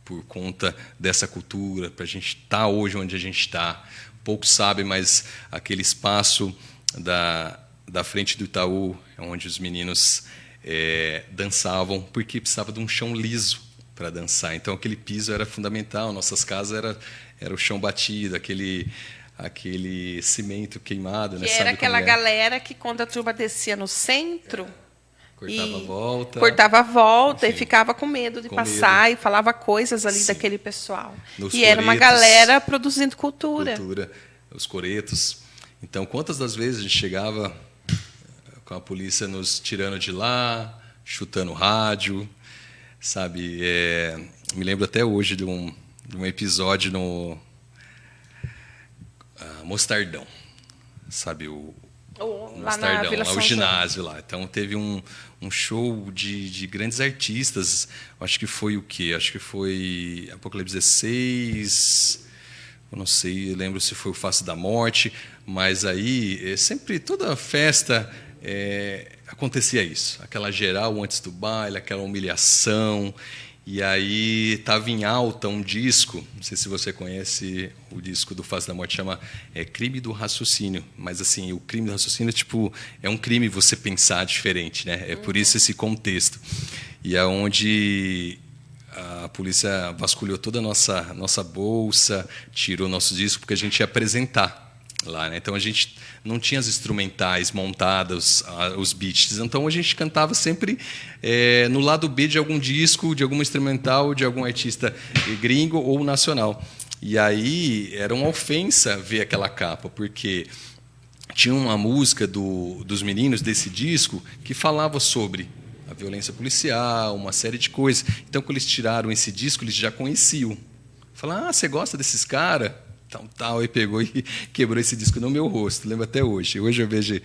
Speaker 2: por conta dessa cultura, para a gente estar hoje onde a gente está. Poucos sabem, mas aquele espaço da frente do Itaú, onde os meninos dançavam, porque precisava de um chão liso para dançar. Então, aquele piso era fundamental. Nossas casas era o chão batido, aquele cimento queimado.
Speaker 1: Que era aquela galera que, quando a turma descia no centro...
Speaker 2: Cortava a volta.
Speaker 1: Enfim, e ficava com medo de passar e falava coisas ali daquele pessoal. E era uma
Speaker 2: coretos,
Speaker 1: galera produzindo cultura.
Speaker 2: Os coretos. Então, quantas das vezes a gente chegava com a polícia nos tirando de lá, chutando rádio, sabe? Me lembro até hoje de um episódio no Mostardão, sabe? Mostardão, lá o ginásio lá. Então teve um show de grandes artistas. Acho que foi o quê? Acho que foi Apocalipse 16. Eu não sei, eu lembro se foi o Face da Morte, mas aí sempre toda festa acontecia isso. Aquela geral antes do baile, aquela humilhação. E aí estava em alta um disco, não sei se você conhece o disco do Face da Morte, chama Crime do Raciocínio. Mas assim, o crime do raciocínio é um crime você pensar diferente, né? É por isso esse contexto. E é onde a polícia vasculhou toda a nossa bolsa, tirou nosso disco, porque a gente ia apresentar lá, né? Então a gente não tinha as instrumentais montadas, os beats. Então a gente cantava sempre no lado B de algum disco, de alguma instrumental, de algum artista gringo ou nacional. E aí era uma ofensa ver aquela capa, porque tinha uma música dos meninos desse disco que falava sobre a violência policial, uma série de coisas. Então, quando eles tiraram esse disco, eles já conheciam. Falaram, você gosta desses caras? Tal, e pegou e quebrou esse disco no meu rosto, lembro até hoje. Hoje eu vejo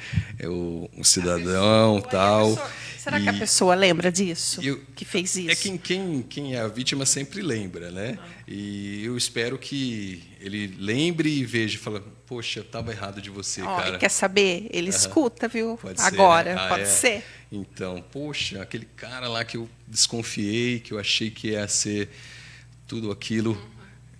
Speaker 2: um cidadão, tal.
Speaker 1: Será que a pessoa lembra disso? Que fez isso?
Speaker 2: É quem é a vítima sempre lembra, né? E eu espero que ele lembre e veja e fala, poxa, eu estava errado de você, cara.
Speaker 1: Quer saber? Ele escuta, viu?
Speaker 2: Pode
Speaker 1: agora,
Speaker 2: ser, né?
Speaker 1: pode ser.
Speaker 2: Então, poxa, aquele cara lá que eu desconfiei, que eu achei que ia ser tudo aquilo,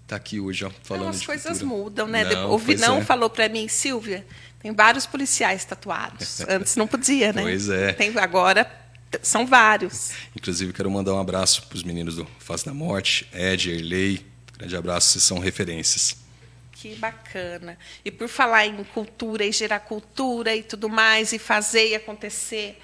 Speaker 2: está aqui hoje, ó, falando
Speaker 1: As
Speaker 2: de
Speaker 1: coisas
Speaker 2: cultura.
Speaker 1: mudam, né?
Speaker 2: Não,
Speaker 1: O Vinão
Speaker 2: é.
Speaker 1: falou para mim, Silvia, tem vários policiais tatuados. Antes não podia, né?
Speaker 2: Pois é.
Speaker 1: Agora são vários.
Speaker 2: Inclusive, quero mandar um abraço para os meninos do Face da Morte, Ed, Erlei. Grande abraço, vocês são referências.
Speaker 1: Que bacana. E por falar em cultura e gerar cultura e tudo mais, e fazer e acontecer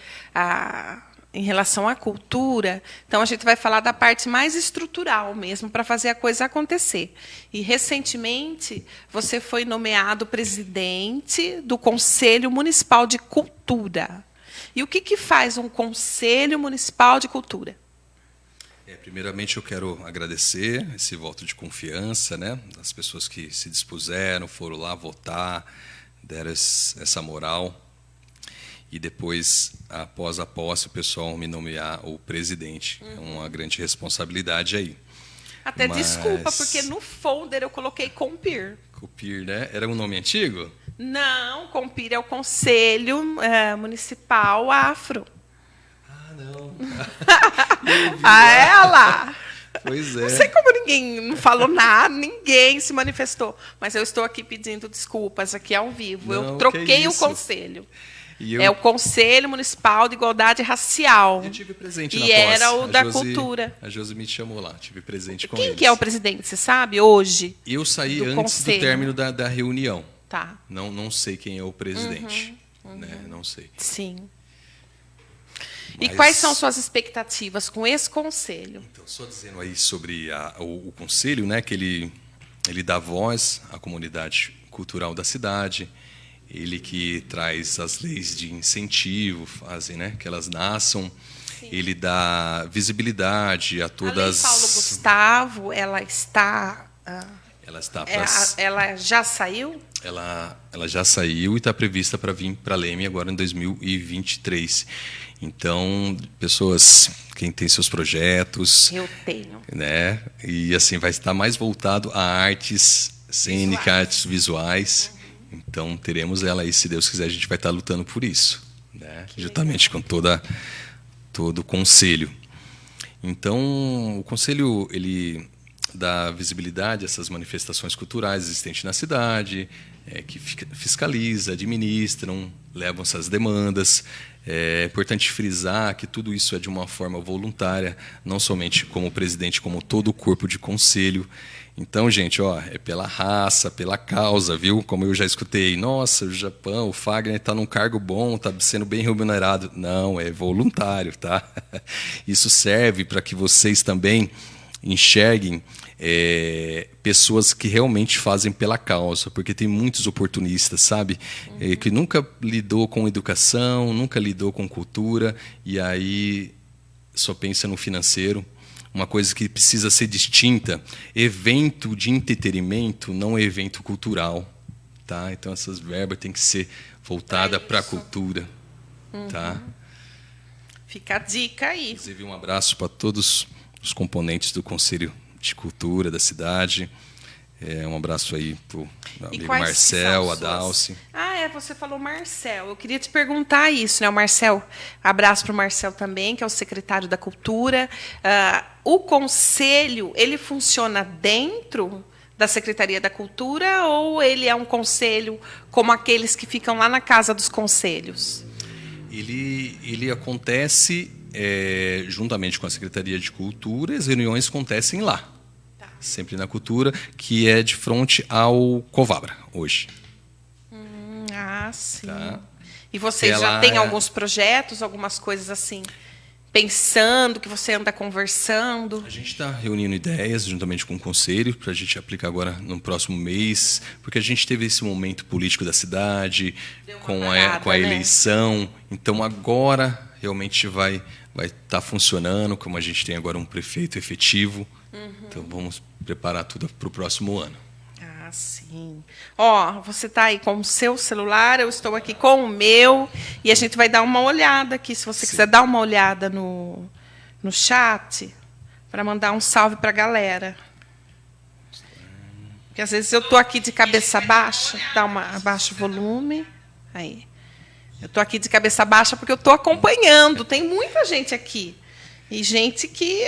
Speaker 1: em relação à cultura, então a gente vai falar da parte mais estrutural mesmo, para fazer a coisa acontecer. E, recentemente, você foi nomeado presidente do Conselho Municipal de Cultura. E o que faz um Conselho Municipal de Cultura?
Speaker 2: Primeiramente, eu quero agradecer esse voto de confiança, né, das pessoas que se dispuseram, foram lá votar, deram essa moral. E depois, após a posse, o pessoal me nomear o presidente. É uma grande responsabilidade aí.
Speaker 1: Até desculpa, porque no folder eu coloquei Compir.
Speaker 2: Compir, né? Era um nome antigo?
Speaker 1: Não, Compir é o Conselho Municipal Afro.
Speaker 2: Não.
Speaker 1: Ela!
Speaker 2: Pois é.
Speaker 1: Não sei como ninguém não falou nada, ninguém se manifestou. Mas eu estou aqui pedindo desculpas, aqui ao vivo.
Speaker 2: Não,
Speaker 1: eu troquei o conselho. É o Conselho Municipal de Igualdade Racial.
Speaker 2: Eu tive presente na
Speaker 1: E
Speaker 2: posse.
Speaker 1: era o da Cultura.
Speaker 2: A Josi me chamou lá, tive presente com
Speaker 1: Quem
Speaker 2: eles.
Speaker 1: que é o presidente, você sabe, hoje?
Speaker 2: Eu saí
Speaker 1: do
Speaker 2: antes
Speaker 1: conselho.
Speaker 2: do término da reunião.
Speaker 1: Tá.
Speaker 2: Não sei quem é o presidente. Né? Não sei.
Speaker 1: Sim. E quais são suas expectativas com esse conselho?
Speaker 2: Então, só dizendo aí sobre o conselho, né, que ele dá voz à comunidade cultural da cidade, ele que traz as leis de incentivo, fazem, né, que elas nasçam. Sim. Ele dá visibilidade a todas.
Speaker 1: A Lei Paulo Gustavo, ela está.
Speaker 2: Ela está.
Speaker 1: Ela já saiu?
Speaker 2: Ela já saiu e está prevista para vir para a Leme agora em 2023. Então, pessoas, quem tem seus projetos...
Speaker 1: Eu tenho.
Speaker 2: Né? E assim, vai estar mais voltado a artes cênicas, artes visuais. Então, teremos ela aí, se Deus quiser, a gente vai estar lutando por isso. Né? Juntamente com todo o conselho. Então, o conselho, ele dá visibilidade a essas manifestações culturais existentes na cidade, que fiscaliza, administram, levam essas demandas. É importante frisar que tudo isso é de uma forma voluntária, não somente como presidente, como todo o corpo de conselho. Então, gente, é pela raça, pela causa, viu? Como eu já escutei, nossa, o Japão, o Fagner está num cargo bom, está sendo bem remunerado. Não, é voluntário, tá? Isso serve para que vocês também enxerguem pessoas que realmente fazem pela causa, porque tem muitos oportunistas, sabe? Que nunca lidou com educação, nunca lidou com cultura, e aí só pensa no financeiro. Uma coisa que precisa ser distinta: evento de entretenimento não é evento cultural, tá? Então essas verbas têm que ser voltadas para a cultura, tá?
Speaker 1: Fica a dica aí.
Speaker 2: Inclusive, um abraço para todos os componentes do Conselho de Cultura da cidade. Um abraço aí para o amigo Marcel, a Dalce.
Speaker 1: Você falou Marcel. Eu queria te perguntar isso, né? O Marcel, abraço para o Marcel também, que é o secretário da Cultura. O conselho, ele funciona dentro da Secretaria da Cultura ou ele é um conselho como aqueles que ficam lá na Casa dos Conselhos?
Speaker 2: Ele acontece juntamente com a Secretaria de Cultura, e as reuniões acontecem lá. Sempre na Cultura, que é de frente ao Covabra, hoje.
Speaker 1: Sim.
Speaker 2: Tá?
Speaker 1: E vocês já têm alguns projetos, algumas coisas assim? pensando, que você anda conversando?
Speaker 2: A gente está reunindo ideias juntamente com o conselho para a gente aplicar agora no próximo mês, porque a gente teve esse momento político da cidade, com a eleição. Então agora realmente vai estar funcionando, como a gente tem agora um prefeito efetivo. Então vamos preparar tudo para o próximo ano.
Speaker 1: Ah, sim. Ó, você está aí com o seu celular, eu estou aqui com o meu, e a gente vai dar uma olhada aqui, se você quiser dar uma olhada no chat, para mandar um salve para a galera. Porque às vezes eu estou aqui de cabeça baixa, abaixa o volume. Aí. Eu estou aqui de cabeça baixa porque eu estou acompanhando, tem muita gente aqui. E gente que...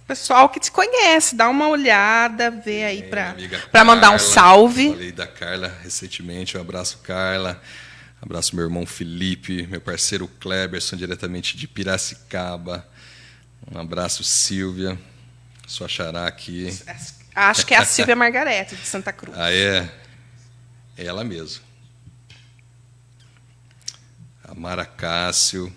Speaker 1: Pessoal que te conhece, dá uma olhada, vê aí para mandar um salve.
Speaker 2: Falei da Carla recentemente, um abraço, Carla. Abraço meu irmão Felipe, meu parceiro Kleberson, diretamente de Piracicaba. Um abraço, Silvia, sua xará aqui.
Speaker 1: Acho que é a Silvia Margarete, de Santa Cruz.
Speaker 2: Ah, é? É ela mesmo. A Mara Cássio.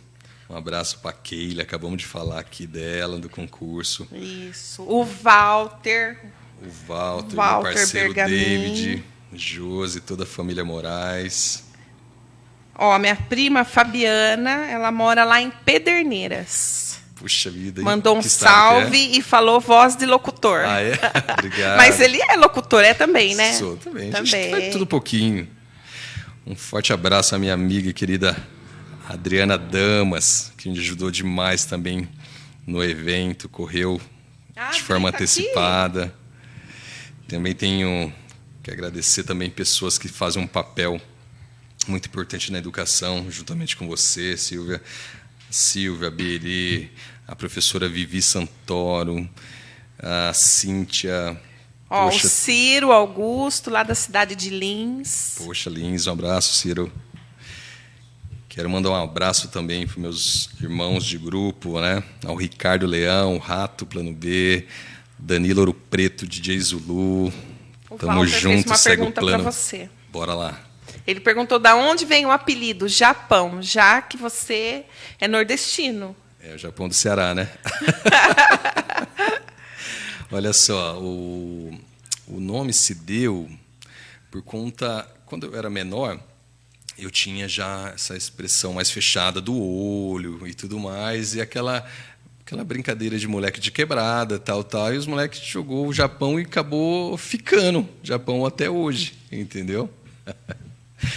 Speaker 2: Um abraço para a Keila, acabamos de falar aqui dela, do concurso.
Speaker 1: Isso. O Walter.
Speaker 2: Meu parceiro
Speaker 1: Bergamin.
Speaker 2: David, Josi, toda a família Moraes.
Speaker 1: Ó, minha prima Fabiana, ela mora lá em Pederneiras.
Speaker 2: Puxa vida.
Speaker 1: Mandou um salve e falou voz de locutor.
Speaker 2: Ah, é? Obrigado.
Speaker 1: Mas ele é locutor, é também, né?
Speaker 2: Sou também. A gente faz tudo um pouquinho. Um forte abraço à minha amiga e querida Adriana Damas, que me ajudou demais também no evento, correu de forma antecipada. Aqui. Também tenho que agradecer também pessoas que fazem um papel muito importante na educação, juntamente com você, Silvia, a Beri, a professora Vivi Santoro, a Cíntia.
Speaker 1: Ó, o Ciro Augusto, lá da cidade de Lins.
Speaker 2: Poxa, Lins, um abraço, Ciro. Quero mandar um abraço também para meus irmãos de grupo, né? Ao Ricardo Leão, Rato, Plano B, Danilo Ouro Preto, DJ Zulu. Tamo junto, segue o plano.
Speaker 1: Pra você.
Speaker 2: Bora lá.
Speaker 1: Ele perguntou de onde vem o apelido Japão, já que você é nordestino.
Speaker 2: É o Japão do Ceará, né? Olha só, o nome se deu por conta... Quando eu era menor, eu tinha já essa expressão mais fechada do olho e tudo mais, e aquela brincadeira de moleque de quebrada, tal, e os moleques jogou o Japão e acabou ficando Japão até hoje, entendeu?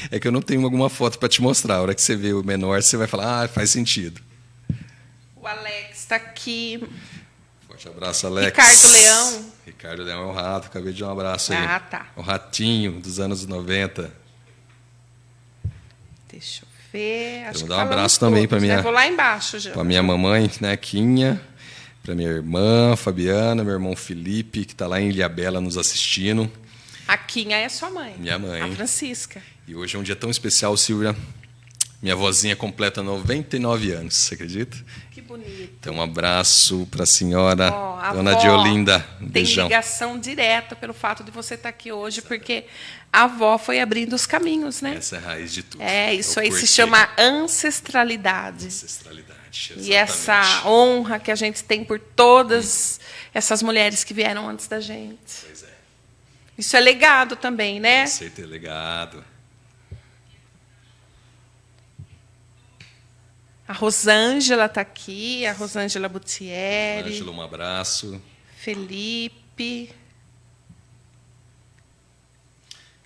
Speaker 2: É que eu não tenho alguma foto para te mostrar. A hora que você vê o menor, você vai falar, faz sentido.
Speaker 1: O Alex está aqui.
Speaker 2: Forte abraço, Alex.
Speaker 1: Ricardo Leão.
Speaker 2: Ricardo Leão é o rato, acabei de dar um abraço aí.
Speaker 1: Ah, tá.
Speaker 2: O ratinho dos anos 90.
Speaker 1: Deixa eu ver.
Speaker 2: Vou dar um abraço também para minha.
Speaker 1: Vou lá embaixo já.
Speaker 2: Para minha mamãe, né, Quinha, para minha irmã Fabiana, meu irmão Felipe, que está lá em Ilhabela nos assistindo.
Speaker 1: A Quinha é sua mãe.
Speaker 2: Minha mãe.
Speaker 1: A Francisca.
Speaker 2: E hoje é um dia tão especial, Silvia. Minha vozinha completa 99 anos, você acredita?
Speaker 1: Que bonito.
Speaker 2: Então, um abraço para a senhora, dona Diolinda. Um beijão.
Speaker 1: Tem ligação direta pelo fato de você estar aqui hoje, porque a avó foi abrindo os caminhos, né?
Speaker 2: Essa é a raiz de tudo.
Speaker 1: É, isso aí se chama ancestralidade.
Speaker 2: Ancestralidade, exatamente.
Speaker 1: E essa honra que a gente tem por todas essas mulheres que vieram antes da gente.
Speaker 2: Pois é.
Speaker 1: Isso é legado também, né?
Speaker 2: Com certeza, legado.
Speaker 1: A Rosângela está aqui, a Rosângela Buttieri.
Speaker 2: Rosângela, um abraço.
Speaker 1: Felipe.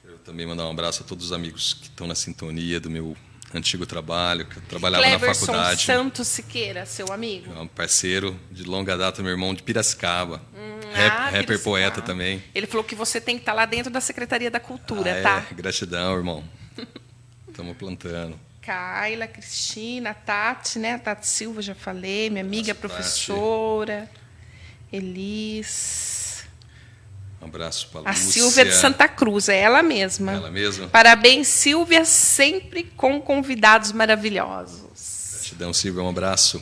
Speaker 2: Quero também mandar um abraço a todos os amigos que estão na sintonia do meu antigo trabalho, que eu trabalhava na faculdade.
Speaker 1: Santos Siqueira, seu amigo.
Speaker 2: É um parceiro de longa data, meu irmão de Piracicaba. Rapper, poeta também.
Speaker 1: Ele falou que você tem que estar lá dentro da Secretaria da Cultura, tá?
Speaker 2: Gratidão, irmão. Estamos plantando.
Speaker 1: Kaila, Cristina, Tati, né? Tati Silva, já falei, minha amiga professora. Elis.
Speaker 2: Um abraço para a
Speaker 1: Lúcia. A Silvia de Santa Cruz, é ela mesma.
Speaker 2: Ela mesma?
Speaker 1: Parabéns, Silvia, sempre com convidados maravilhosos.
Speaker 2: Gratidão, Silvia, um abraço.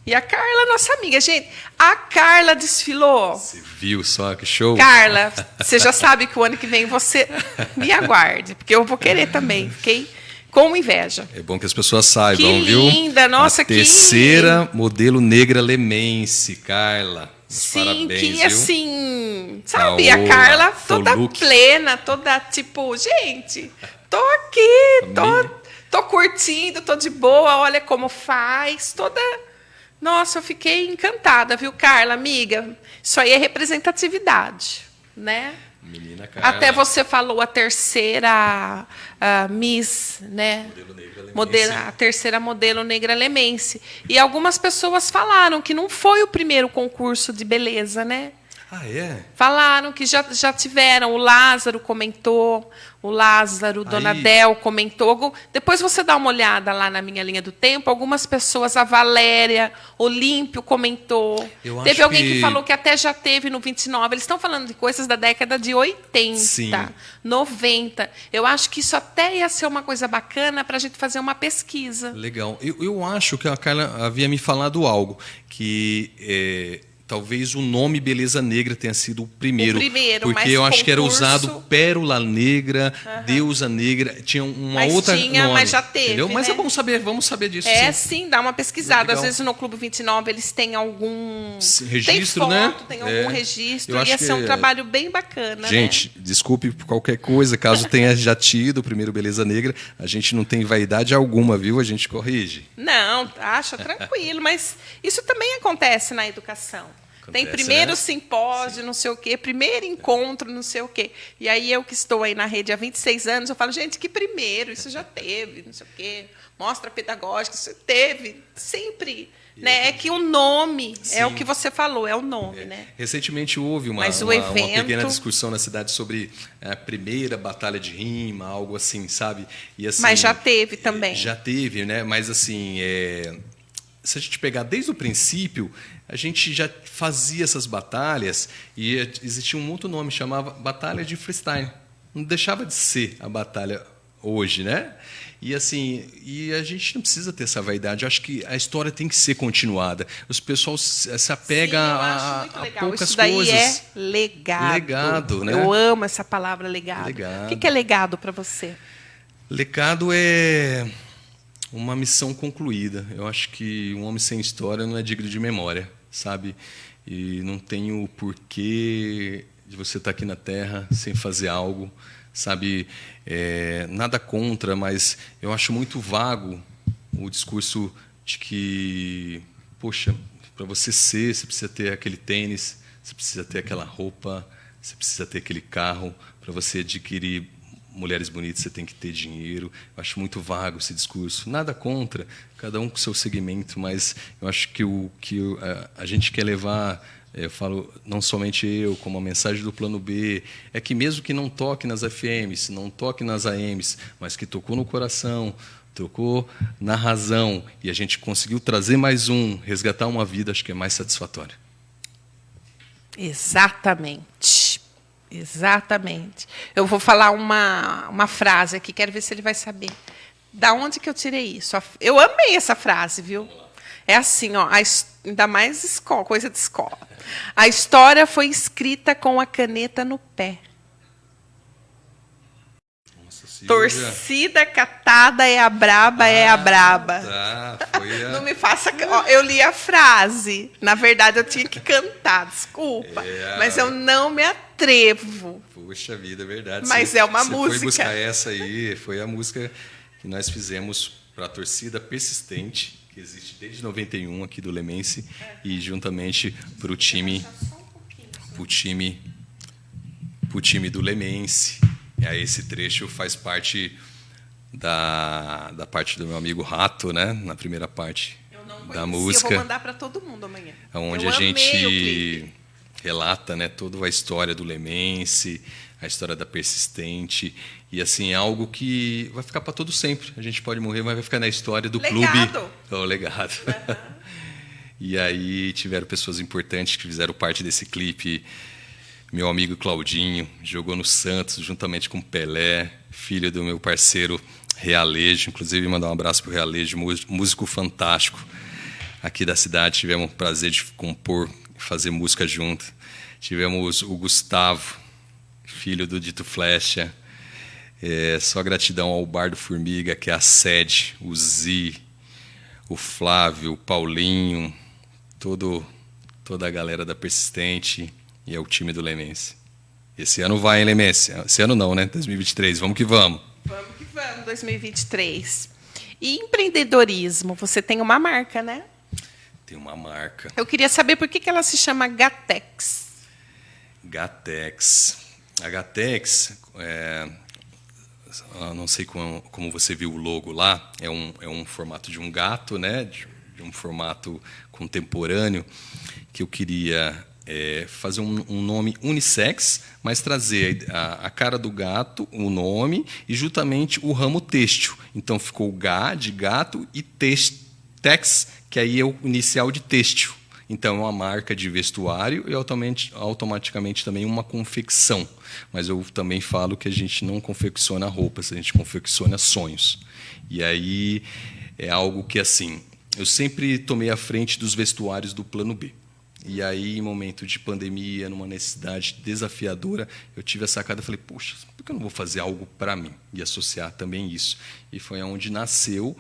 Speaker 1: E a Carla, nossa amiga. Gente, a Carla desfilou.
Speaker 2: Você viu só que show?
Speaker 1: Carla, você já sabe que o ano que vem você me aguarde, porque eu vou querer também. Fiquei com inveja.
Speaker 2: É bom que as pessoas saibam,
Speaker 1: Que
Speaker 2: viu?
Speaker 1: linda, nossa,
Speaker 2: a terceira modelo negra lemense, Carla.
Speaker 1: Sim,
Speaker 2: Parabéns,
Speaker 1: que
Speaker 2: viu?
Speaker 1: assim, sabe, a
Speaker 2: Paola,
Speaker 1: Carla toda
Speaker 2: Toluc.
Speaker 1: plena, toda tipo, gente, tô aqui, tô curtindo, tô de boa, olha como faz, toda... Nossa, eu fiquei encantada, viu, Carla, amiga? Isso aí é representatividade, né?
Speaker 2: Menina Carla.
Speaker 1: Até você falou a terceira Miss, né?
Speaker 2: Modelo negra lemense.
Speaker 1: A terceira modelo negra lemense. E algumas pessoas falaram que não foi o primeiro concurso de beleza, né?
Speaker 2: Ah, é?
Speaker 1: Falaram que já tiveram. O Lázaro comentou, o Lázaro, Dona
Speaker 2: Aí-
Speaker 1: Del comentou. Depois você dá uma olhada lá na minha linha do tempo. Algumas pessoas, a Valéria, Olímpio comentou.
Speaker 2: Eu
Speaker 1: Teve
Speaker 2: acho
Speaker 1: alguém
Speaker 2: que-
Speaker 1: que falou que até já teve no 29. Eles estão falando de coisas da década de 80,
Speaker 2: Sim.
Speaker 1: 90. Eu acho que isso até ia ser uma coisa bacana para a gente fazer uma pesquisa.
Speaker 2: Legal. Eu acho que a Carla havia me falado algo, que talvez o nome Beleza Negra tenha sido o primeiro.
Speaker 1: O primeiro,
Speaker 2: porque
Speaker 1: mas
Speaker 2: eu acho que era
Speaker 1: concurso-
Speaker 2: usado Pérola Negra, Deusa Negra, tinha uma
Speaker 1: Mas
Speaker 2: outra
Speaker 1: tinha,
Speaker 2: nome.
Speaker 1: mas já teve,
Speaker 2: Entendeu? Mas
Speaker 1: né?
Speaker 2: é bom saber, vamos saber disso.
Speaker 1: É,
Speaker 2: sim.
Speaker 1: sim, dá uma pesquisada.
Speaker 2: Legal.
Speaker 1: Às vezes no Clube 29 eles têm algum
Speaker 2: Registro,
Speaker 1: tem
Speaker 2: né?
Speaker 1: foto, tem algum registro.
Speaker 2: Eu acho
Speaker 1: Ia ser um
Speaker 2: que-
Speaker 1: trabalho bem bacana,
Speaker 2: Gente, desculpe por qualquer coisa, caso tenha já tido o primeiro Beleza Negra, a gente não tem vaidade alguma, viu? A gente corrige.
Speaker 1: né? Não, acha tranquilo, mas isso também acontece na educação. Tem
Speaker 2: Acontece,
Speaker 1: primeiro
Speaker 2: né?
Speaker 1: simpósio, não sei o quê, primeiro encontro, não sei o quê. E aí eu que estou aí na rede há 26 anos, eu falo, gente, que primeiro, isso já teve, não sei o quê. Mostra pedagógica, isso teve, sempre. Né? É que o nome, é
Speaker 2: Sim.
Speaker 1: o que você falou, é o nome, né?
Speaker 2: Recentemente houve
Speaker 1: Mas o
Speaker 2: uma
Speaker 1: evento-
Speaker 2: pequena discussão na cidade sobre a primeira batalha de rima, algo assim, sabe? E, assim,
Speaker 1: Mas já teve também.
Speaker 2: Já teve, né? Mas assim, se a gente pegar desde o princípio, a gente já fazia essas batalhas e existia um outro nome, chamava Batalha de Freestyle. Não deixava de ser a batalha hoje, né? E assim, a gente não precisa ter essa vaidade. Eu acho que a história tem que ser continuada. Os pessoal se apega
Speaker 1: Sim, eu acho muito
Speaker 2: a
Speaker 1: legal.
Speaker 2: poucas
Speaker 1: Isso daí
Speaker 2: coisas.
Speaker 1: é legado.
Speaker 2: Legado, né?
Speaker 1: Eu amo essa palavra legado.
Speaker 2: Legado.
Speaker 1: O que é legado para você?
Speaker 2: Legado é uma missão concluída. Eu acho que um homem sem história não é digno de memória, sabe? E não tem o porquê de você estar aqui na Terra sem fazer algo, sabe? Nada contra, mas eu acho muito vago o discurso de que, poxa, para você ser, você precisa ter aquele tênis, você precisa ter aquela roupa, você precisa ter aquele carro. Para você adquirir mulheres bonitas, você tem que ter dinheiro. Eu acho muito vago esse discurso. Nada contra, cada um com o seu segmento, mas eu acho que a gente quer levar, eu falo, não somente eu, como a mensagem do Plano B, é que mesmo que não toque nas FMs, não toque nas AMs, mas que tocou no coração, tocou na razão, e a gente conseguiu trazer mais resgatar uma vida, acho que é mais satisfatório.
Speaker 1: Exatamente. Exatamente. Eu vou falar uma frase aqui, quero ver se ele vai saber. Da onde que eu tirei isso? Eu amei essa frase, viu? É assim, ó, ainda mais escola, coisa de escola. A história foi escrita com a caneta no pé.
Speaker 2: Nossa, Silvia.
Speaker 1: Torcida catada é a braba, é a braba.
Speaker 2: Tá, foi a...
Speaker 1: Não me faça. Ó, eu li a frase. Na verdade, eu tinha que cantar, desculpa. Mas eu não me atrevo.
Speaker 2: Puxa vida, é verdade.
Speaker 1: Mas é uma
Speaker 2: você
Speaker 1: música.
Speaker 2: Foi buscar essa aí, foi a música que nós fizemos para a torcida persistente, que existe desde 91 aqui do Lemense, e juntamente para o time do Lemense. E aí esse trecho faz parte da parte do meu amigo Rato, né? Na primeira parte da música.
Speaker 1: Eu vou mandar para todo mundo amanhã.
Speaker 2: Onde
Speaker 1: eu
Speaker 2: a
Speaker 1: amei o
Speaker 2: gente
Speaker 1: clipe.
Speaker 2: relata, né, toda a história do Lemense, a história da Persistente, e assim, é algo que vai ficar para todo sempre. A gente pode morrer, mas vai ficar na história do
Speaker 1: Legado.
Speaker 2: clube. O legado. Uhum. E aí tiveram pessoas importantes que fizeram parte desse clipe. Meu amigo Claudinho jogou no Santos, juntamente com Pelé, filho do meu parceiro Realejo. Inclusive, mandar um abraço para o Realejo, músico fantástico aqui da cidade. Tivemos o prazer de compor, fazer música junto. Tivemos o Gustavo, filho do Dito Flecha. Só gratidão ao Bar do Formiga, que é a sede, o Zi, o Flávio, o Paulinho, toda a galera da Persistente e ao time do Lemense. Esse ano vai, hein, Lemense? Esse ano não, né? 2023, vamos que vamos.
Speaker 1: Vamos que vamos, 2023. E empreendedorismo, você tem uma marca, né?
Speaker 2: Tem uma marca.
Speaker 1: Eu queria saber por que ela se chama Gatex.
Speaker 2: Gatex. A Gatex, não sei como você viu o logo lá, é um formato de um gato, né? De um formato contemporâneo, que eu queria fazer um nome unissex, mas trazer a cara do gato, o nome, e justamente o ramo têxtil. Então ficou Gá, de gato, e Tex, que aí é o inicial de têxtil. Então é uma marca de vestuário e automaticamente também uma confecção. Mas eu também falo que a gente não confecciona roupas, a gente confecciona sonhos. E aí é algo que, assim, eu sempre tomei à frente dos vestuários do Plano B. E aí, em momento de pandemia, numa necessidade desafiadora, eu tive a sacada e falei, poxa, por que eu não vou fazer algo para mim? E associar também isso. E foi onde nasceu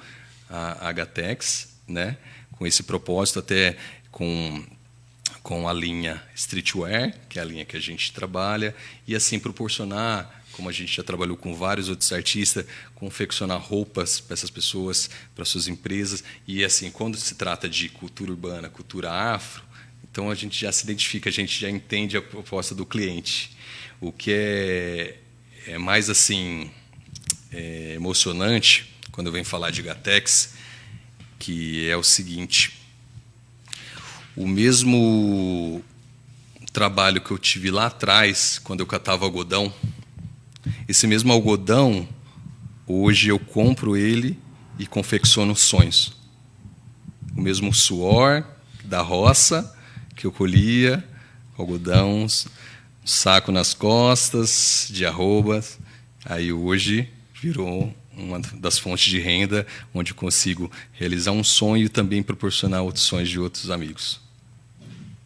Speaker 2: a Gatex, né? Com esse propósito, até com a linha Streetwear, que é a linha que a gente trabalha, e assim proporcionar, como a gente já trabalhou com vários outros artistas, confeccionar roupas para essas pessoas, para suas empresas. E assim, quando se trata de cultura urbana, cultura afro, então a gente já se identifica, a gente já entende a proposta do cliente. O que é mais assim emocionante quando eu venho falar de Gatex, que é o seguinte: o mesmo trabalho que eu tive lá atrás, quando eu catava algodão, esse mesmo algodão, hoje eu compro ele e confecciono sonhos. O mesmo suor da roça que eu colhia, algodão, saco nas costas, de arrobas, aí hoje virou uma das fontes de renda, onde eu consigo realizar um sonho e também proporcionar outros sonhos de outros amigos.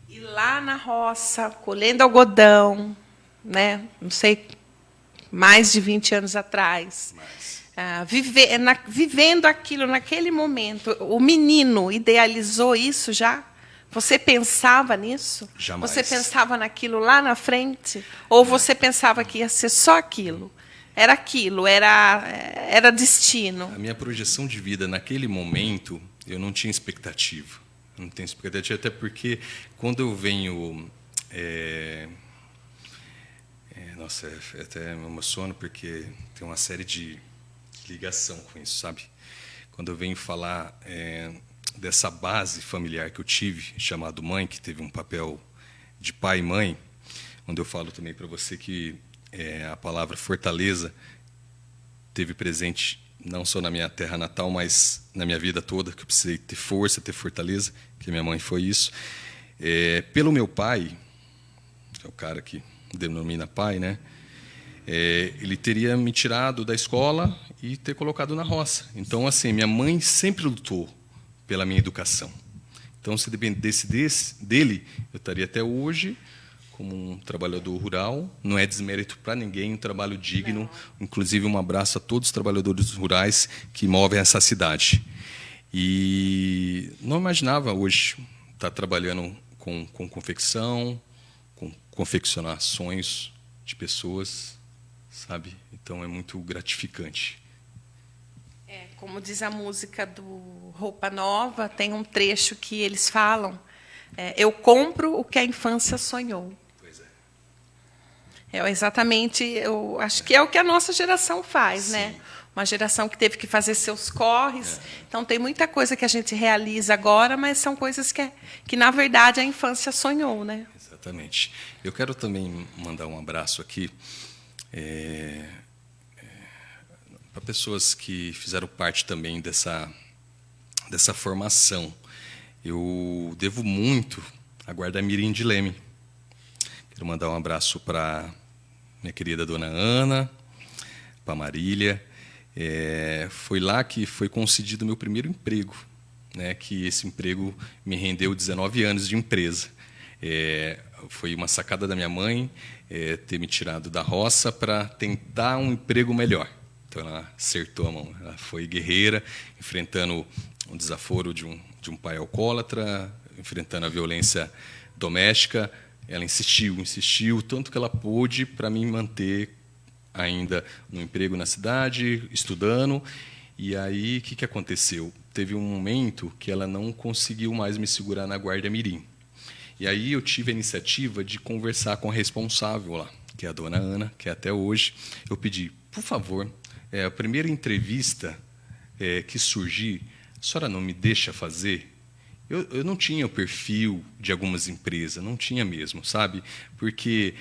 Speaker 1: E lá na roça, colhendo algodão, né? Não sei, mais de 20 anos atrás, vivendo aquilo naquele momento, o menino idealizou isso já? Você pensava nisso?
Speaker 2: Jamais.
Speaker 1: Você pensava naquilo lá na frente? Ou você pensava que ia ser só aquilo? Era aquilo, era destino.
Speaker 2: A minha projeção de vida naquele momento, eu não tinha expectativa. Eu não tenho expectativa, até porque quando eu venho... nossa, até me emociono, porque tem uma série de ligação com isso, sabe? Quando eu venho falar dessa base familiar que eu tive, chamado mãe, que teve um papel de pai e mãe, onde eu falo também para você que a palavra fortaleza teve presente não só na minha terra natal, mas na minha vida toda, que eu precisei ter força, ter fortaleza, que minha mãe foi isso. Pelo meu pai, que é o cara que denomina pai, né? Ele teria me tirado da escola e ter colocado na roça. Então, assim, minha mãe sempre lutou pela minha educação. Então, se dependesse dele, eu estaria até hoje como um trabalhador rural. Não é desmérito para ninguém, um trabalho digno. Não. Inclusive, um abraço a todos os trabalhadores rurais que movem essa cidade. E não imaginava hoje estar trabalhando com confecção, com confeccionar sonhos de pessoas, sabe? Então, é muito gratificante.
Speaker 1: Como diz a música do Roupa Nova, tem um trecho que eles falam, eu compro o que a infância sonhou.
Speaker 2: Pois
Speaker 1: Exatamente, eu acho que é o que a nossa geração faz,
Speaker 2: Sim.
Speaker 1: né? Uma geração que teve que fazer seus corres. Então, tem muita coisa que a gente realiza agora, mas são coisas que na verdade, a infância sonhou, né?
Speaker 2: Exatamente. Eu quero também mandar um abraço aqui para pessoas que fizeram parte também dessa formação. Eu devo muito à Guarda Mirim de Leme. Quero mandar um abraço para minha querida dona Ana, para Marília. Foi lá que foi concedido o meu primeiro emprego, né? Que esse emprego me rendeu 19 anos de empresa. Foi uma sacada da minha mãe ter me tirado da roça para tentar um emprego melhor. Então, ela acertou a mão. Ela foi guerreira, enfrentando um desaforo de um pai alcoólatra, enfrentando a violência doméstica. Ela insistiu, tanto que ela pôde para me manter ainda no emprego na cidade, estudando. E aí, o que aconteceu? Teve um momento que ela não conseguiu mais me segurar na Guarda Mirim. E aí eu tive a iniciativa de conversar com a responsável lá, que é a dona Ana, que é até hoje. Eu pedi, por favor, a primeira entrevista que surgir, a senhora não me deixa fazer? Eu não tinha o perfil de algumas empresas, não tinha mesmo, sabe? Porque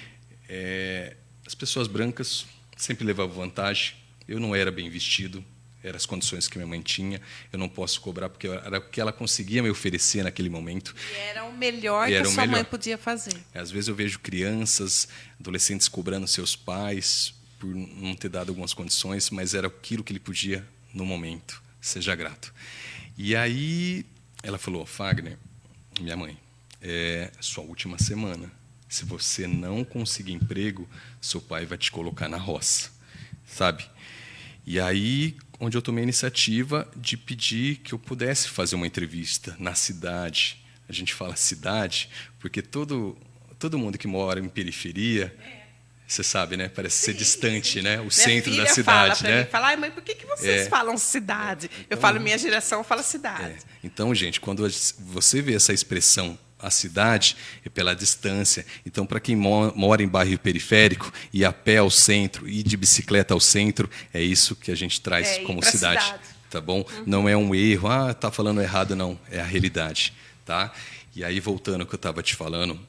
Speaker 2: as pessoas brancas sempre levavam vantagem, eu não era bem vestido, eram as condições que minha mãe tinha, eu não posso cobrar porque era o que ela conseguia me oferecer naquele momento.
Speaker 1: E era o melhor que a sua mãe podia fazer.
Speaker 2: Às vezes eu vejo crianças, adolescentes cobrando seus pais por não ter dado algumas condições, mas era aquilo que ele podia no momento. Seja grato. E aí ela falou, Fagner, minha mãe, sua última semana. Se você não conseguir emprego, seu pai vai te colocar na roça, sabe? E aí, onde eu tomei a iniciativa de pedir que eu pudesse fazer uma entrevista na cidade. A gente fala cidade, porque todo mundo que mora em periferia, você sabe, né? Parece ser distante, né? O centro da cidade, né?
Speaker 1: Fala, mãe, por que vocês falam cidade? Então, eu falo minha geração, eu falo cidade.
Speaker 2: Então, gente, quando você vê essa expressão a cidade, é pela distância. Então, para quem mora em bairro periférico, ir a pé ao centro, ir de bicicleta ao centro, é isso que a gente traz como cidade. Tá bom? Uhum. Não é um erro, tá falando errado, não. É a realidade. Tá? E aí, voltando ao que eu estava te falando,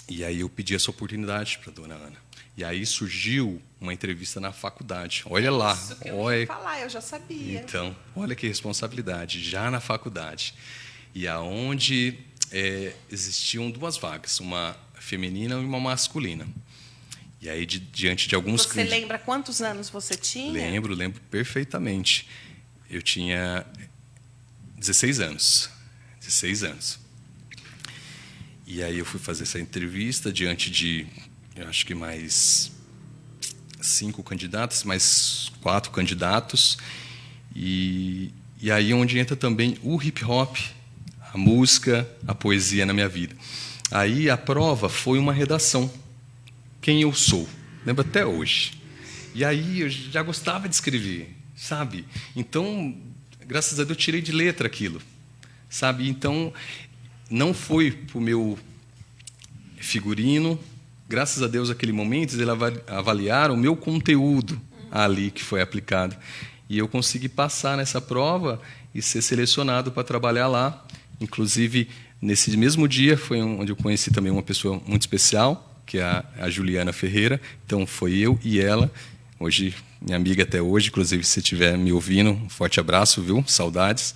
Speaker 2: e aí eu pedi essa oportunidade para a dona Ana. E aí surgiu uma entrevista na faculdade. Olha lá.
Speaker 1: Isso que eu ia falar, eu já sabia.
Speaker 2: Então, olha que responsabilidade, já na faculdade. E aonde existiam duas vagas, uma feminina e uma masculina. E aí, diante de alguns...
Speaker 1: Você lembra quantos anos você tinha?
Speaker 2: Lembro perfeitamente. Eu tinha 16 anos. 16 anos. E aí eu fui fazer essa entrevista diante de, eu acho que mais 5 candidatos, mais 4 candidatos. E aí onde entra também o hip-hop, a música, a poesia na minha vida. Aí a prova foi uma redação. Quem eu sou. Lembro até hoje. E aí eu já gostava de escrever, sabe? Então, graças a Deus, eu tirei de letra aquilo, sabe? Então, não foi para o meu figurino. Graças a Deus, naquele momento, eles avaliaram o meu conteúdo ali que foi aplicado. E eu consegui passar nessa prova e ser selecionado para trabalhar lá. Inclusive, nesse mesmo dia, foi onde eu conheci também uma pessoa muito especial, que é a Juliana Ferreira. Então, foi eu e ela, hoje minha amiga até hoje, inclusive, se você estiver me ouvindo, um forte abraço, viu? Saudades.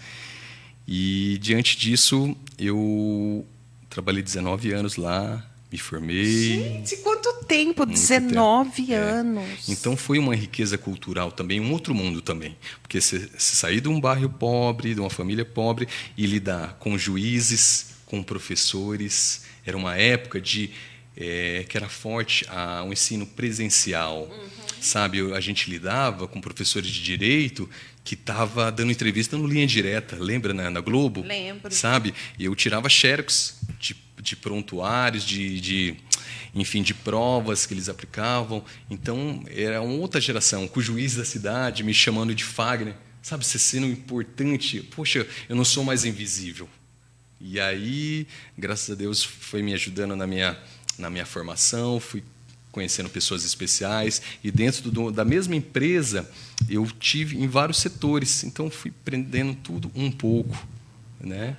Speaker 2: E, diante disso, eu trabalhei 19 anos lá, me formei.
Speaker 1: Gente, quanto tempo? 19 anos.
Speaker 2: Então, foi uma riqueza cultural também, um outro mundo também. Porque você sair de um bairro pobre, de uma família pobre, e lidar com juízes, com professores. Era uma época que era forte o ensino presencial. Sabe, a gente lidava com professores de direito que estava dando entrevista no Linha Direta, lembra, na Globo?
Speaker 1: Lembro.
Speaker 2: Sabe? Eu tirava xerox de prontuários, enfim, de provas que eles aplicavam. Então, era uma outra geração, com o juiz da cidade me chamando de Fagner, sabe, você sendo importante. Poxa, eu não sou mais invisível. E aí, graças a Deus, foi me ajudando na minha formação, fui conhecendo pessoas especiais, e dentro da mesma empresa eu tive em vários setores, então fui aprendendo tudo um pouco, né?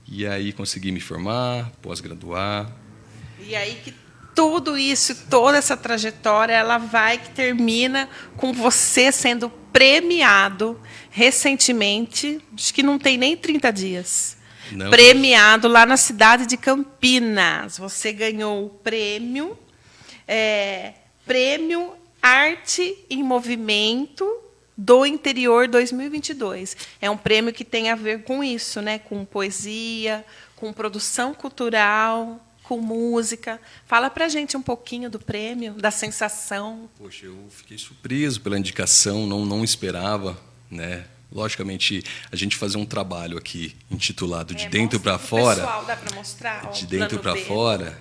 Speaker 2: E aí consegui me formar, pós-graduar.
Speaker 1: E aí que tudo isso, toda essa trajetória, ela vai que termina com você sendo premiado recentemente, acho que não tem nem 30 dias.
Speaker 2: Não.
Speaker 1: Premiado lá na cidade de Campinas. Você ganhou o prêmio Arte em Movimento do Interior 2022. É um prêmio que tem a ver com isso, né? Com poesia, com produção cultural. com música. Fala pra gente um pouquinho do prêmio, da sensação.
Speaker 2: Poxa, eu fiquei surpreso pela indicação, não esperava, né? Logicamente, a gente fazer um trabalho aqui intitulado De Dentro para Fora.
Speaker 1: Pessoal, dá para mostrar?
Speaker 2: De dentro para fora,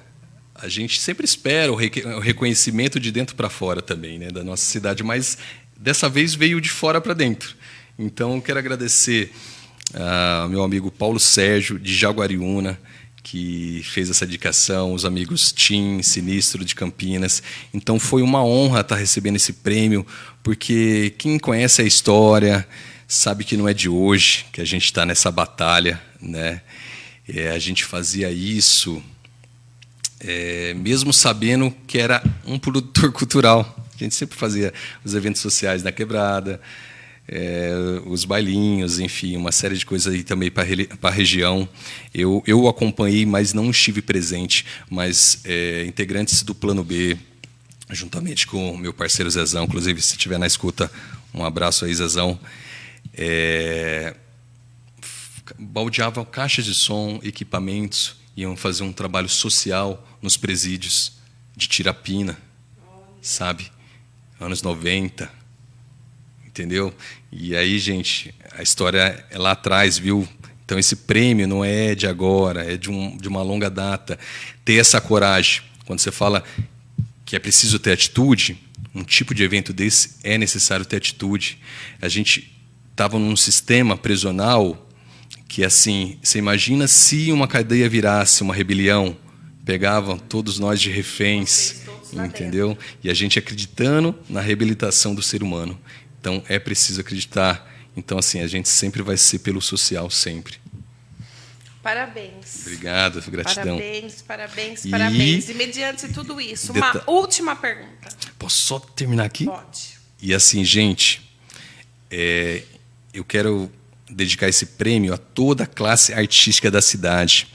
Speaker 2: a gente sempre espera o reconhecimento de dentro para fora também, né, da nossa cidade, mas dessa vez veio de fora para dentro. Então, quero agradecer ao meu amigo Paulo Sérgio, de Jaguariúna, que fez essa indicação, os amigos Tim, Sinistro, de Campinas. Então, foi uma honra estar recebendo esse prêmio, porque quem conhece a história sabe que não é de hoje que a gente está nessa batalha, né? A gente fazia isso mesmo sabendo que era um produtor cultural. A gente sempre fazia os eventos sociais na quebrada, os bailinhos, enfim, uma série de coisas aí também para a região. Eu acompanhei, mas não estive presente, mas integrantes do Plano B, juntamente com o meu parceiro Zezão, inclusive, se estiver na escuta, um abraço aí, Zezão, baldeavam caixas de som, equipamentos, iam fazer um trabalho social nos presídios de Tirapina, sabe? Anos 90, entendeu? E aí, gente, a história é lá atrás, viu? Então, esse prêmio não é de agora, é de uma longa data. Ter essa coragem, quando você fala que é preciso ter atitude, um tipo de evento desse é necessário ter atitude. A gente estava num sistema prisional que, assim, você imagina se uma cadeia virasse uma rebelião, pegavam todos nós de reféns, entendeu? E a gente acreditando na reabilitação do ser humano. Então, é preciso acreditar. Então, assim, a gente sempre vai ser pelo social, sempre.
Speaker 1: Parabéns.
Speaker 2: Obrigado, gratidão.
Speaker 1: Parabéns. E mediante tudo isso, uma última pergunta.
Speaker 2: Posso só terminar aqui?
Speaker 1: Pode.
Speaker 2: E assim, gente, eu quero dedicar esse prêmio a toda a classe artística da cidade.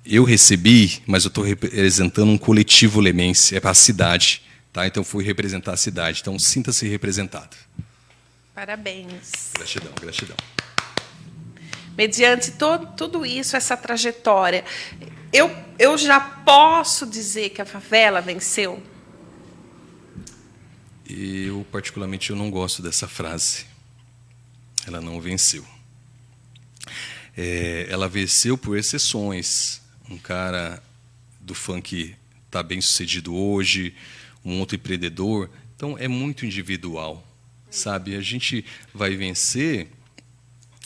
Speaker 2: Eu recebi, mas eu estou representando um coletivo lemense, é para a cidade, tá? Então, fui representar a cidade. Então, sinta-se representado.
Speaker 1: Parabéns.
Speaker 2: Gratidão.
Speaker 1: Mediante tudo isso, essa trajetória, eu já posso dizer que a favela venceu?
Speaker 2: Eu, particularmente, eu não gosto dessa frase. Ela não venceu. Ela venceu por exceções. Um cara do funk está bem sucedido hoje, um outro empreendedor. Então, é muito individual, sabe? A gente vai vencer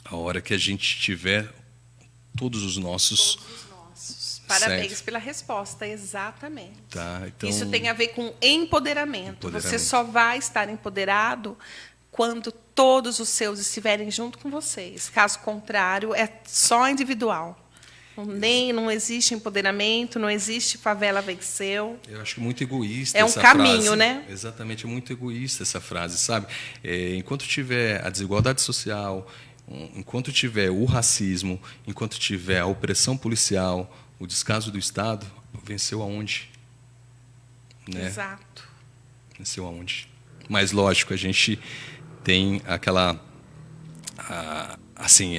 Speaker 2: a hora que a gente tiver todos os nossos.
Speaker 1: Parabéns
Speaker 2: certo.
Speaker 1: Pela resposta, exatamente.
Speaker 2: Tá, então,
Speaker 1: isso tem a ver com empoderamento. Você só vai estar empoderado quando todos os seus estiverem junto com vocês. Caso contrário, é só individual. Não existe empoderamento, não existe favela venceu.
Speaker 2: Eu acho muito egoísta
Speaker 1: essa frase. É um caminho,
Speaker 2: frase.
Speaker 1: Né?
Speaker 2: Exatamente, é muito egoísta essa frase, sabe? Enquanto tiver a desigualdade social, enquanto tiver o racismo, enquanto tiver a opressão policial, o descaso do Estado, venceu aonde? Né?
Speaker 1: Exato.
Speaker 2: Venceu aonde? Mas, lógico, a gente tem aquela... assim,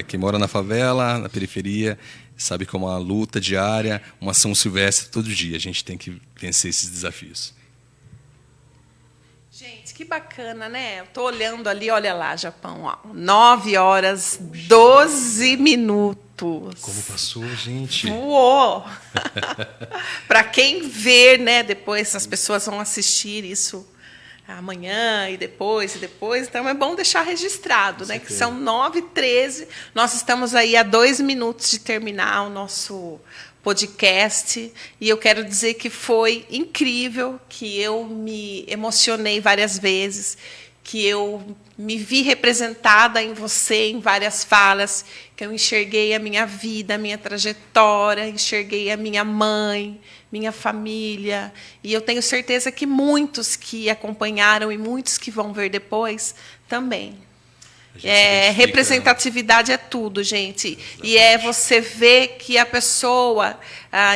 Speaker 2: quem mora na favela, na periferia, sabe que é uma luta diária, uma ação silvestre todo dia. A gente tem que vencer esses desafios.
Speaker 1: Gente, que bacana, né? Eu estou olhando ali, olha lá, Japão, ó, 9h12.
Speaker 2: Como passou, gente?
Speaker 1: Voou! Para quem ver, né? Depois as pessoas vão assistir isso amanhã e depois. Então, é bom deixar registrado, né? Que são 9h13. Nós estamos aí a 2 minutos de terminar o nosso podcast. E eu quero dizer que foi incrível, que eu me emocionei várias vezes, que eu me vi representada em você, em várias falas, que eu enxerguei a minha vida, a minha trajetória, enxerguei a minha mãe, minha família, e eu tenho certeza que muitos que acompanharam e muitos que vão ver depois também. Representatividade é tudo, gente. Exatamente. E é você ver que a pessoa,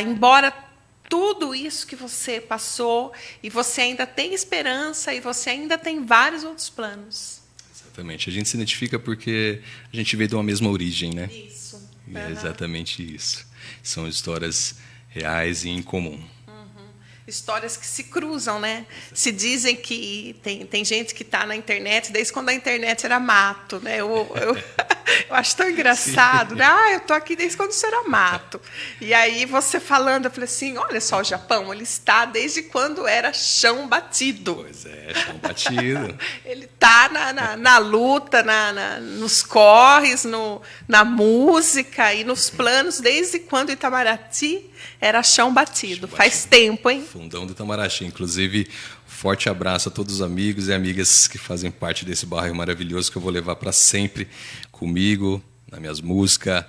Speaker 1: embora tudo isso que você passou, e você ainda tem esperança, e você ainda tem vários outros planos.
Speaker 2: Exatamente. A gente se identifica porque a gente veio de uma mesma origem, né?
Speaker 1: Isso.
Speaker 2: E é exatamente isso. São histórias reais e incomum.
Speaker 1: Histórias que se cruzam, né? Se dizem que tem gente que está na internet desde quando a internet era mato, né? Eu acho tão engraçado, né? Eu estou aqui desde quando isso era mato. E aí você falando, eu falei assim, olha só o Japão, ele está desde quando era chão batido.
Speaker 2: Pois é, chão batido.
Speaker 1: Ele está na luta, nos corres, na música e nos planos, desde quando Itamaraty era chão batido. Faz tempo, hein?
Speaker 2: Fundão do Itamaraty. Inclusive, forte abraço a todos os amigos e amigas que fazem parte desse bairro maravilhoso que eu vou levar para sempre comigo, nas minhas músicas,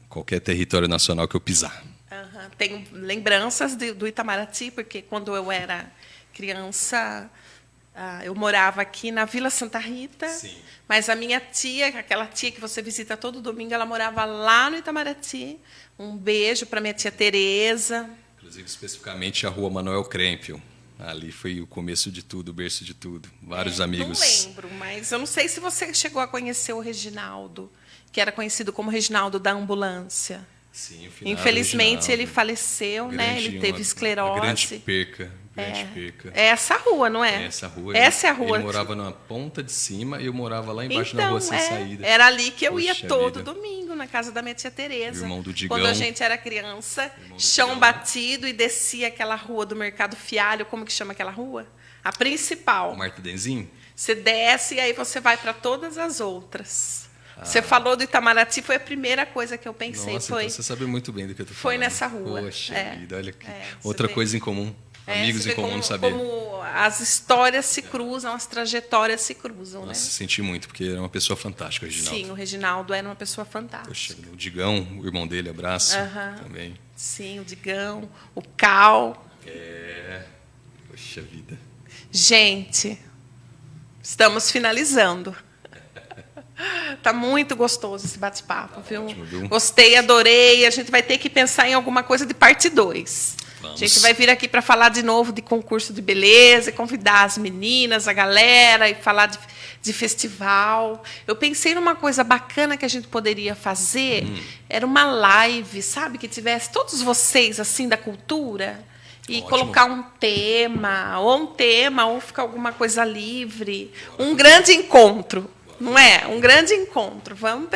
Speaker 2: qualquer território nacional que eu pisar.
Speaker 1: Tenho lembranças do Itamaraty, porque quando eu era criança, eu morava aqui na Vila Santa Rita,
Speaker 2: Sim.
Speaker 1: mas a minha tia, aquela tia que você visita todo domingo, ela morava lá no Itamaraty. Um beijo para minha tia Tereza.
Speaker 2: Inclusive, especificamente, a rua Manuel Krempel. Ali foi o começo de tudo, o berço de tudo. Vários amigos.
Speaker 1: Não lembro, mas eu não sei se você chegou a conhecer o Reginaldo, que era conhecido como Reginaldo da Ambulância.
Speaker 2: Sim, o finado
Speaker 1: Infelizmente,
Speaker 2: Reginaldo.
Speaker 1: ele faleceu, né? Ele teve esclerose.
Speaker 2: Uma grande perca.
Speaker 1: É essa rua, não é?
Speaker 2: Essa rua.
Speaker 1: Essa é a rua.
Speaker 2: Ele morava na ponta de cima e eu morava lá embaixo
Speaker 1: então,
Speaker 2: na rua sem saída.
Speaker 1: Era ali que eu ia
Speaker 2: Poxa
Speaker 1: todo
Speaker 2: vida.
Speaker 1: domingo, na casa da minha tia Tereza.
Speaker 2: Irmão do Digão.
Speaker 1: Quando a gente era criança, chão
Speaker 2: Digão.
Speaker 1: batido e descia aquela rua do Mercado Fialho. Como que chama aquela rua? A principal.
Speaker 2: O Marta Denzin?
Speaker 1: Você desce e aí você vai para todas as outras. Você falou do Itamaraty, foi a primeira coisa que eu pensei.
Speaker 2: Nossa,
Speaker 1: foi,
Speaker 2: então você sabe muito bem do que eu tô falando.
Speaker 1: foi nessa rua.
Speaker 2: Poxa vida, olha que
Speaker 1: você
Speaker 2: outra
Speaker 1: vê.
Speaker 2: coisa em comum. Amigos
Speaker 1: você
Speaker 2: em
Speaker 1: vê
Speaker 2: comum
Speaker 1: como,
Speaker 2: de saber.
Speaker 1: como as histórias se cruzam, as trajetórias se cruzam,
Speaker 2: Nossa,
Speaker 1: né?
Speaker 2: senti muito, porque era uma pessoa fantástica, o Reginaldo.
Speaker 1: Sim, o Reginaldo era uma pessoa fantástica.
Speaker 2: Poxa, o Digão, o irmão dele, abraço também.
Speaker 1: Sim, o Digão, o Cal.
Speaker 2: Poxa vida.
Speaker 1: Gente, estamos finalizando. Tá muito gostoso esse bate-papo, viu?
Speaker 2: ótimo, viu?
Speaker 1: Gostei, adorei. A gente vai ter que pensar em alguma coisa de parte 2. A gente vai vir aqui para falar de novo de concurso de beleza, e convidar as meninas, a galera, e falar de festival. Eu pensei numa coisa bacana que a gente poderia fazer. Era uma live, sabe? Que tivesse todos vocês, assim, da cultura. E
Speaker 2: Ótimo.
Speaker 1: colocar um tema, ou ficar alguma coisa livre. Um grande encontro. Não é? Um grande encontro. Vamos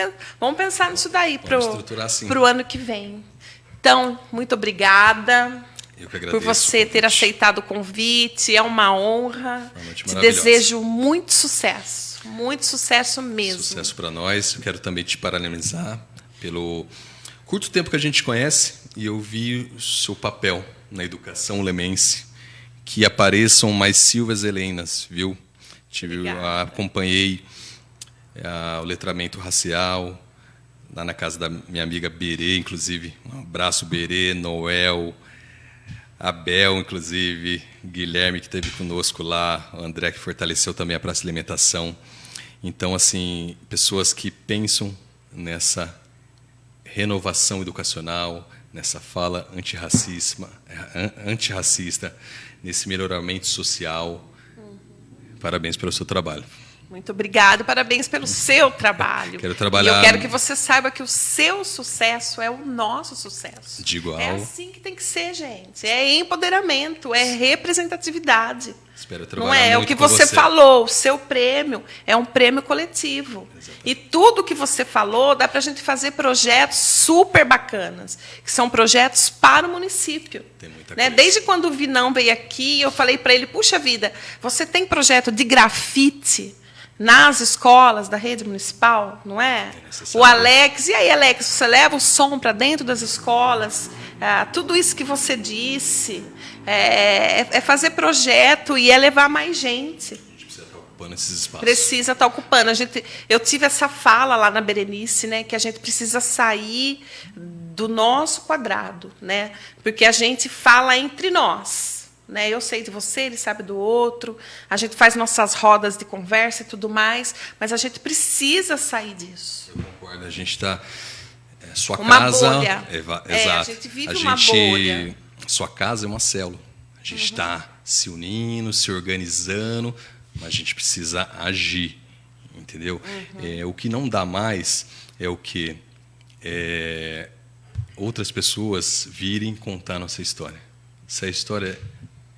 Speaker 1: pensar nisso daí para
Speaker 2: estruturar assim.
Speaker 1: o ano que vem. Então, muito obrigada
Speaker 2: Eu que agradeço
Speaker 1: por você
Speaker 2: o
Speaker 1: ter
Speaker 2: convite.
Speaker 1: aceitado o convite. É uma honra.
Speaker 2: Uma noite
Speaker 1: Te
Speaker 2: maravilhosa.
Speaker 1: desejo muito sucesso mesmo.
Speaker 2: Sucesso para nós. Eu quero também te parabenizar pelo curto tempo que a gente conhece e eu vi o seu papel na educação lemense. Que apareçam mais Silvias Helenas, viu? Acompanhei o letramento racial lá na casa da minha amiga Berê, inclusive. Um abraço, Berê, Noel, Abel, inclusive, Guilherme, que esteve conosco lá, o André, que fortaleceu também a praça de alimentação. Então, assim, pessoas que pensam nessa renovação educacional, nessa fala antirracista, nesse melhoramento social. Parabéns pelo seu trabalho.
Speaker 1: Muito obrigada, parabéns pelo seu trabalho.
Speaker 2: Quero trabalhar-
Speaker 1: E eu quero que você saiba que o seu sucesso é o nosso sucesso.
Speaker 2: De igual.
Speaker 1: É assim que tem que ser, gente. É empoderamento, é representatividade.
Speaker 2: Espero
Speaker 1: Não
Speaker 2: trabalhar
Speaker 1: é? É o
Speaker 2: muito
Speaker 1: que
Speaker 2: com
Speaker 1: você
Speaker 2: você.
Speaker 1: falou, o seu prêmio é um prêmio coletivo. E tudo que você falou, dá para a gente fazer projetos super bacanas, que são projetos para o município.
Speaker 2: Tem muita
Speaker 1: Né?
Speaker 2: coisa.
Speaker 1: Desde quando o Vinão veio aqui, eu falei para ele, puxa vida, você tem projeto de grafite nas escolas da rede municipal, não é?
Speaker 2: necessário.
Speaker 1: O Alex, e aí, Alex, você leva o som para dentro das escolas? Tudo isso que você disse é fazer projeto e é levar mais gente.
Speaker 2: A gente precisa estar ocupando esses espaços.
Speaker 1: Precisa estar ocupando. Eu tive essa fala lá na Berenice, né, que a gente precisa sair do nosso quadrado, né, porque a gente fala entre nós. Né? Eu sei de você, ele sabe do outro, a gente faz nossas rodas de conversa e tudo mais, mas a gente precisa sair disso.
Speaker 2: Eu concordo, a gente está... sua
Speaker 1: Uma
Speaker 2: casa...
Speaker 1: bolha.
Speaker 2: Exato.
Speaker 1: A gente vive uma bolha.
Speaker 2: Sua casa é uma célula. A gente está se unindo, se organizando, mas a gente precisa agir, entendeu? O que não dá mais é o quê? outras pessoas virem contar nossa história. Se a história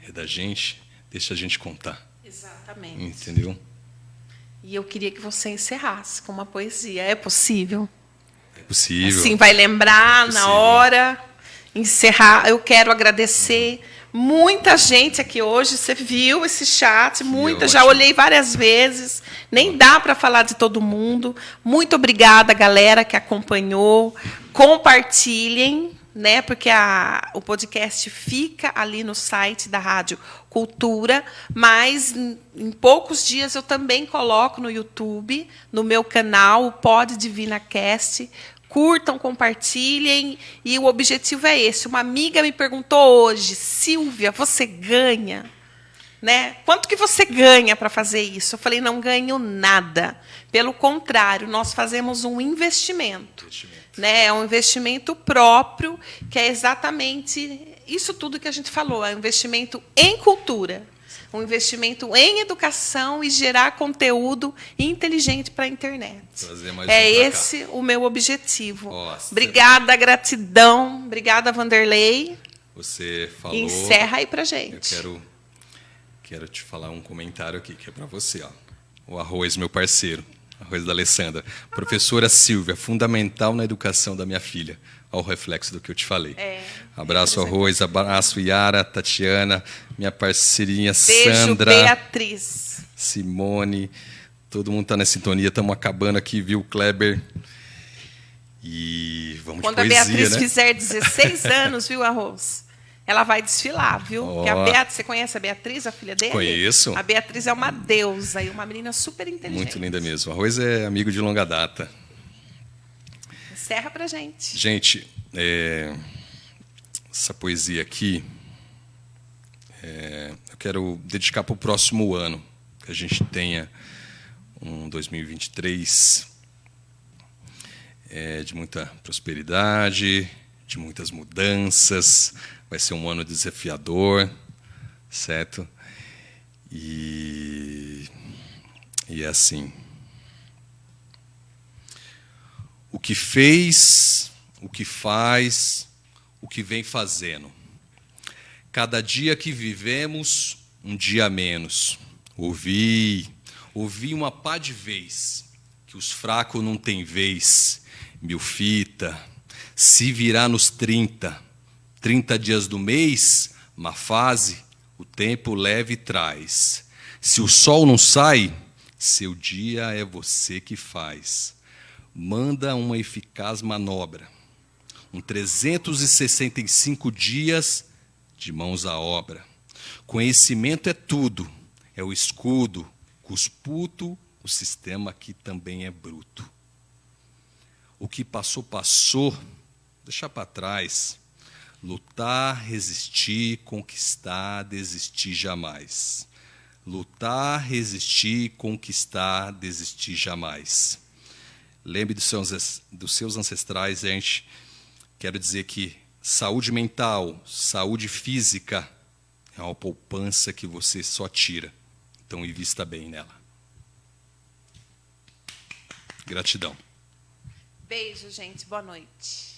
Speaker 2: é da gente, deixa a gente contar.
Speaker 1: Exatamente.
Speaker 2: Entendeu?
Speaker 1: E eu queria que você encerrasse com uma poesia. É possível?
Speaker 2: É possível.
Speaker 1: Assim, vai lembrar na hora, encerrar. Eu quero agradecer muita gente aqui hoje. Você viu esse chat, muita. Já olhei várias vezes. Nem dá para falar de todo mundo. Muito obrigada, galera, que acompanhou. Compartilhem, né? Porque o podcast fica ali no site da Rádio Cultura, mas em poucos dias eu também coloco no YouTube, no meu canal, o Pod Divina Cast. Curtam, compartilhem, e o objetivo é esse. Uma amiga me perguntou hoje: Silvia, você ganha? Né? Quanto que você ganha para fazer isso? Eu falei: não ganho nada. Pelo contrário, nós fazemos um investimento. Né? É um investimento próprio, que é exatamente isso tudo que a gente falou. É um investimento em cultura, um investimento em educação e gerar conteúdo inteligente para a internet. É esse o meu objetivo.
Speaker 2: Nossa.
Speaker 1: Obrigada, gratidão. Obrigada, Vanderlei.
Speaker 2: Você falou...
Speaker 1: Encerra aí para a gente.
Speaker 2: Eu quero te falar um comentário aqui, que é para você. Ó. O Arroz, meu parceiro. Arroz da Alessandra. Professora Silvia, fundamental na educação da minha filha. Ao reflexo do que eu te falei. Abraço, Arroz. Abraço, Yara, Tatiana, minha parceirinha Sandra.
Speaker 1: Beijo, Beatriz.
Speaker 2: Simone. Todo mundo está na sintonia. Estamos acabando aqui, viu, Kleber? E vamos
Speaker 1: Quando
Speaker 2: de poesia,
Speaker 1: a Beatriz
Speaker 2: né?
Speaker 1: fizer 16 anos, viu, Arroz? Ela vai desfilar, viu? Porque você conhece a Beatriz, a filha dele?
Speaker 2: Conheço.
Speaker 1: A Beatriz é uma deusa e uma menina super inteligente.
Speaker 2: Muito linda mesmo. Arroz é amigo de longa data.
Speaker 1: Encerra pra gente.
Speaker 2: Gente, essa poesia aqui, eu quero dedicar para o próximo ano, que a gente tenha um 2023 de muita prosperidade, de muitas mudanças. Vai ser um ano desafiador, certo? E é assim. O que fez, o que faz, o que vem fazendo. Cada dia que vivemos, um dia a menos. Ouvi uma pá de vez, que os fracos não têm vez. Mil fita, se virar nos 30 dias do mês, uma fase, o tempo leve traz. Se o sol não sai, seu dia é você que faz. Manda uma eficaz manobra. 365 dias de mãos à obra. Conhecimento é tudo, é o escudo. Cusputo, o sistema aqui também é bruto. O que passou, passou, deixa para trás. Lutar, resistir, conquistar, desistir jamais. Lutar, resistir, conquistar, desistir jamais. Lembre dos seus ancestrais, gente. Quero dizer que saúde mental, saúde física é uma poupança que você só tira. Então, invista bem nela. Gratidão.
Speaker 1: Beijo, gente. Boa noite.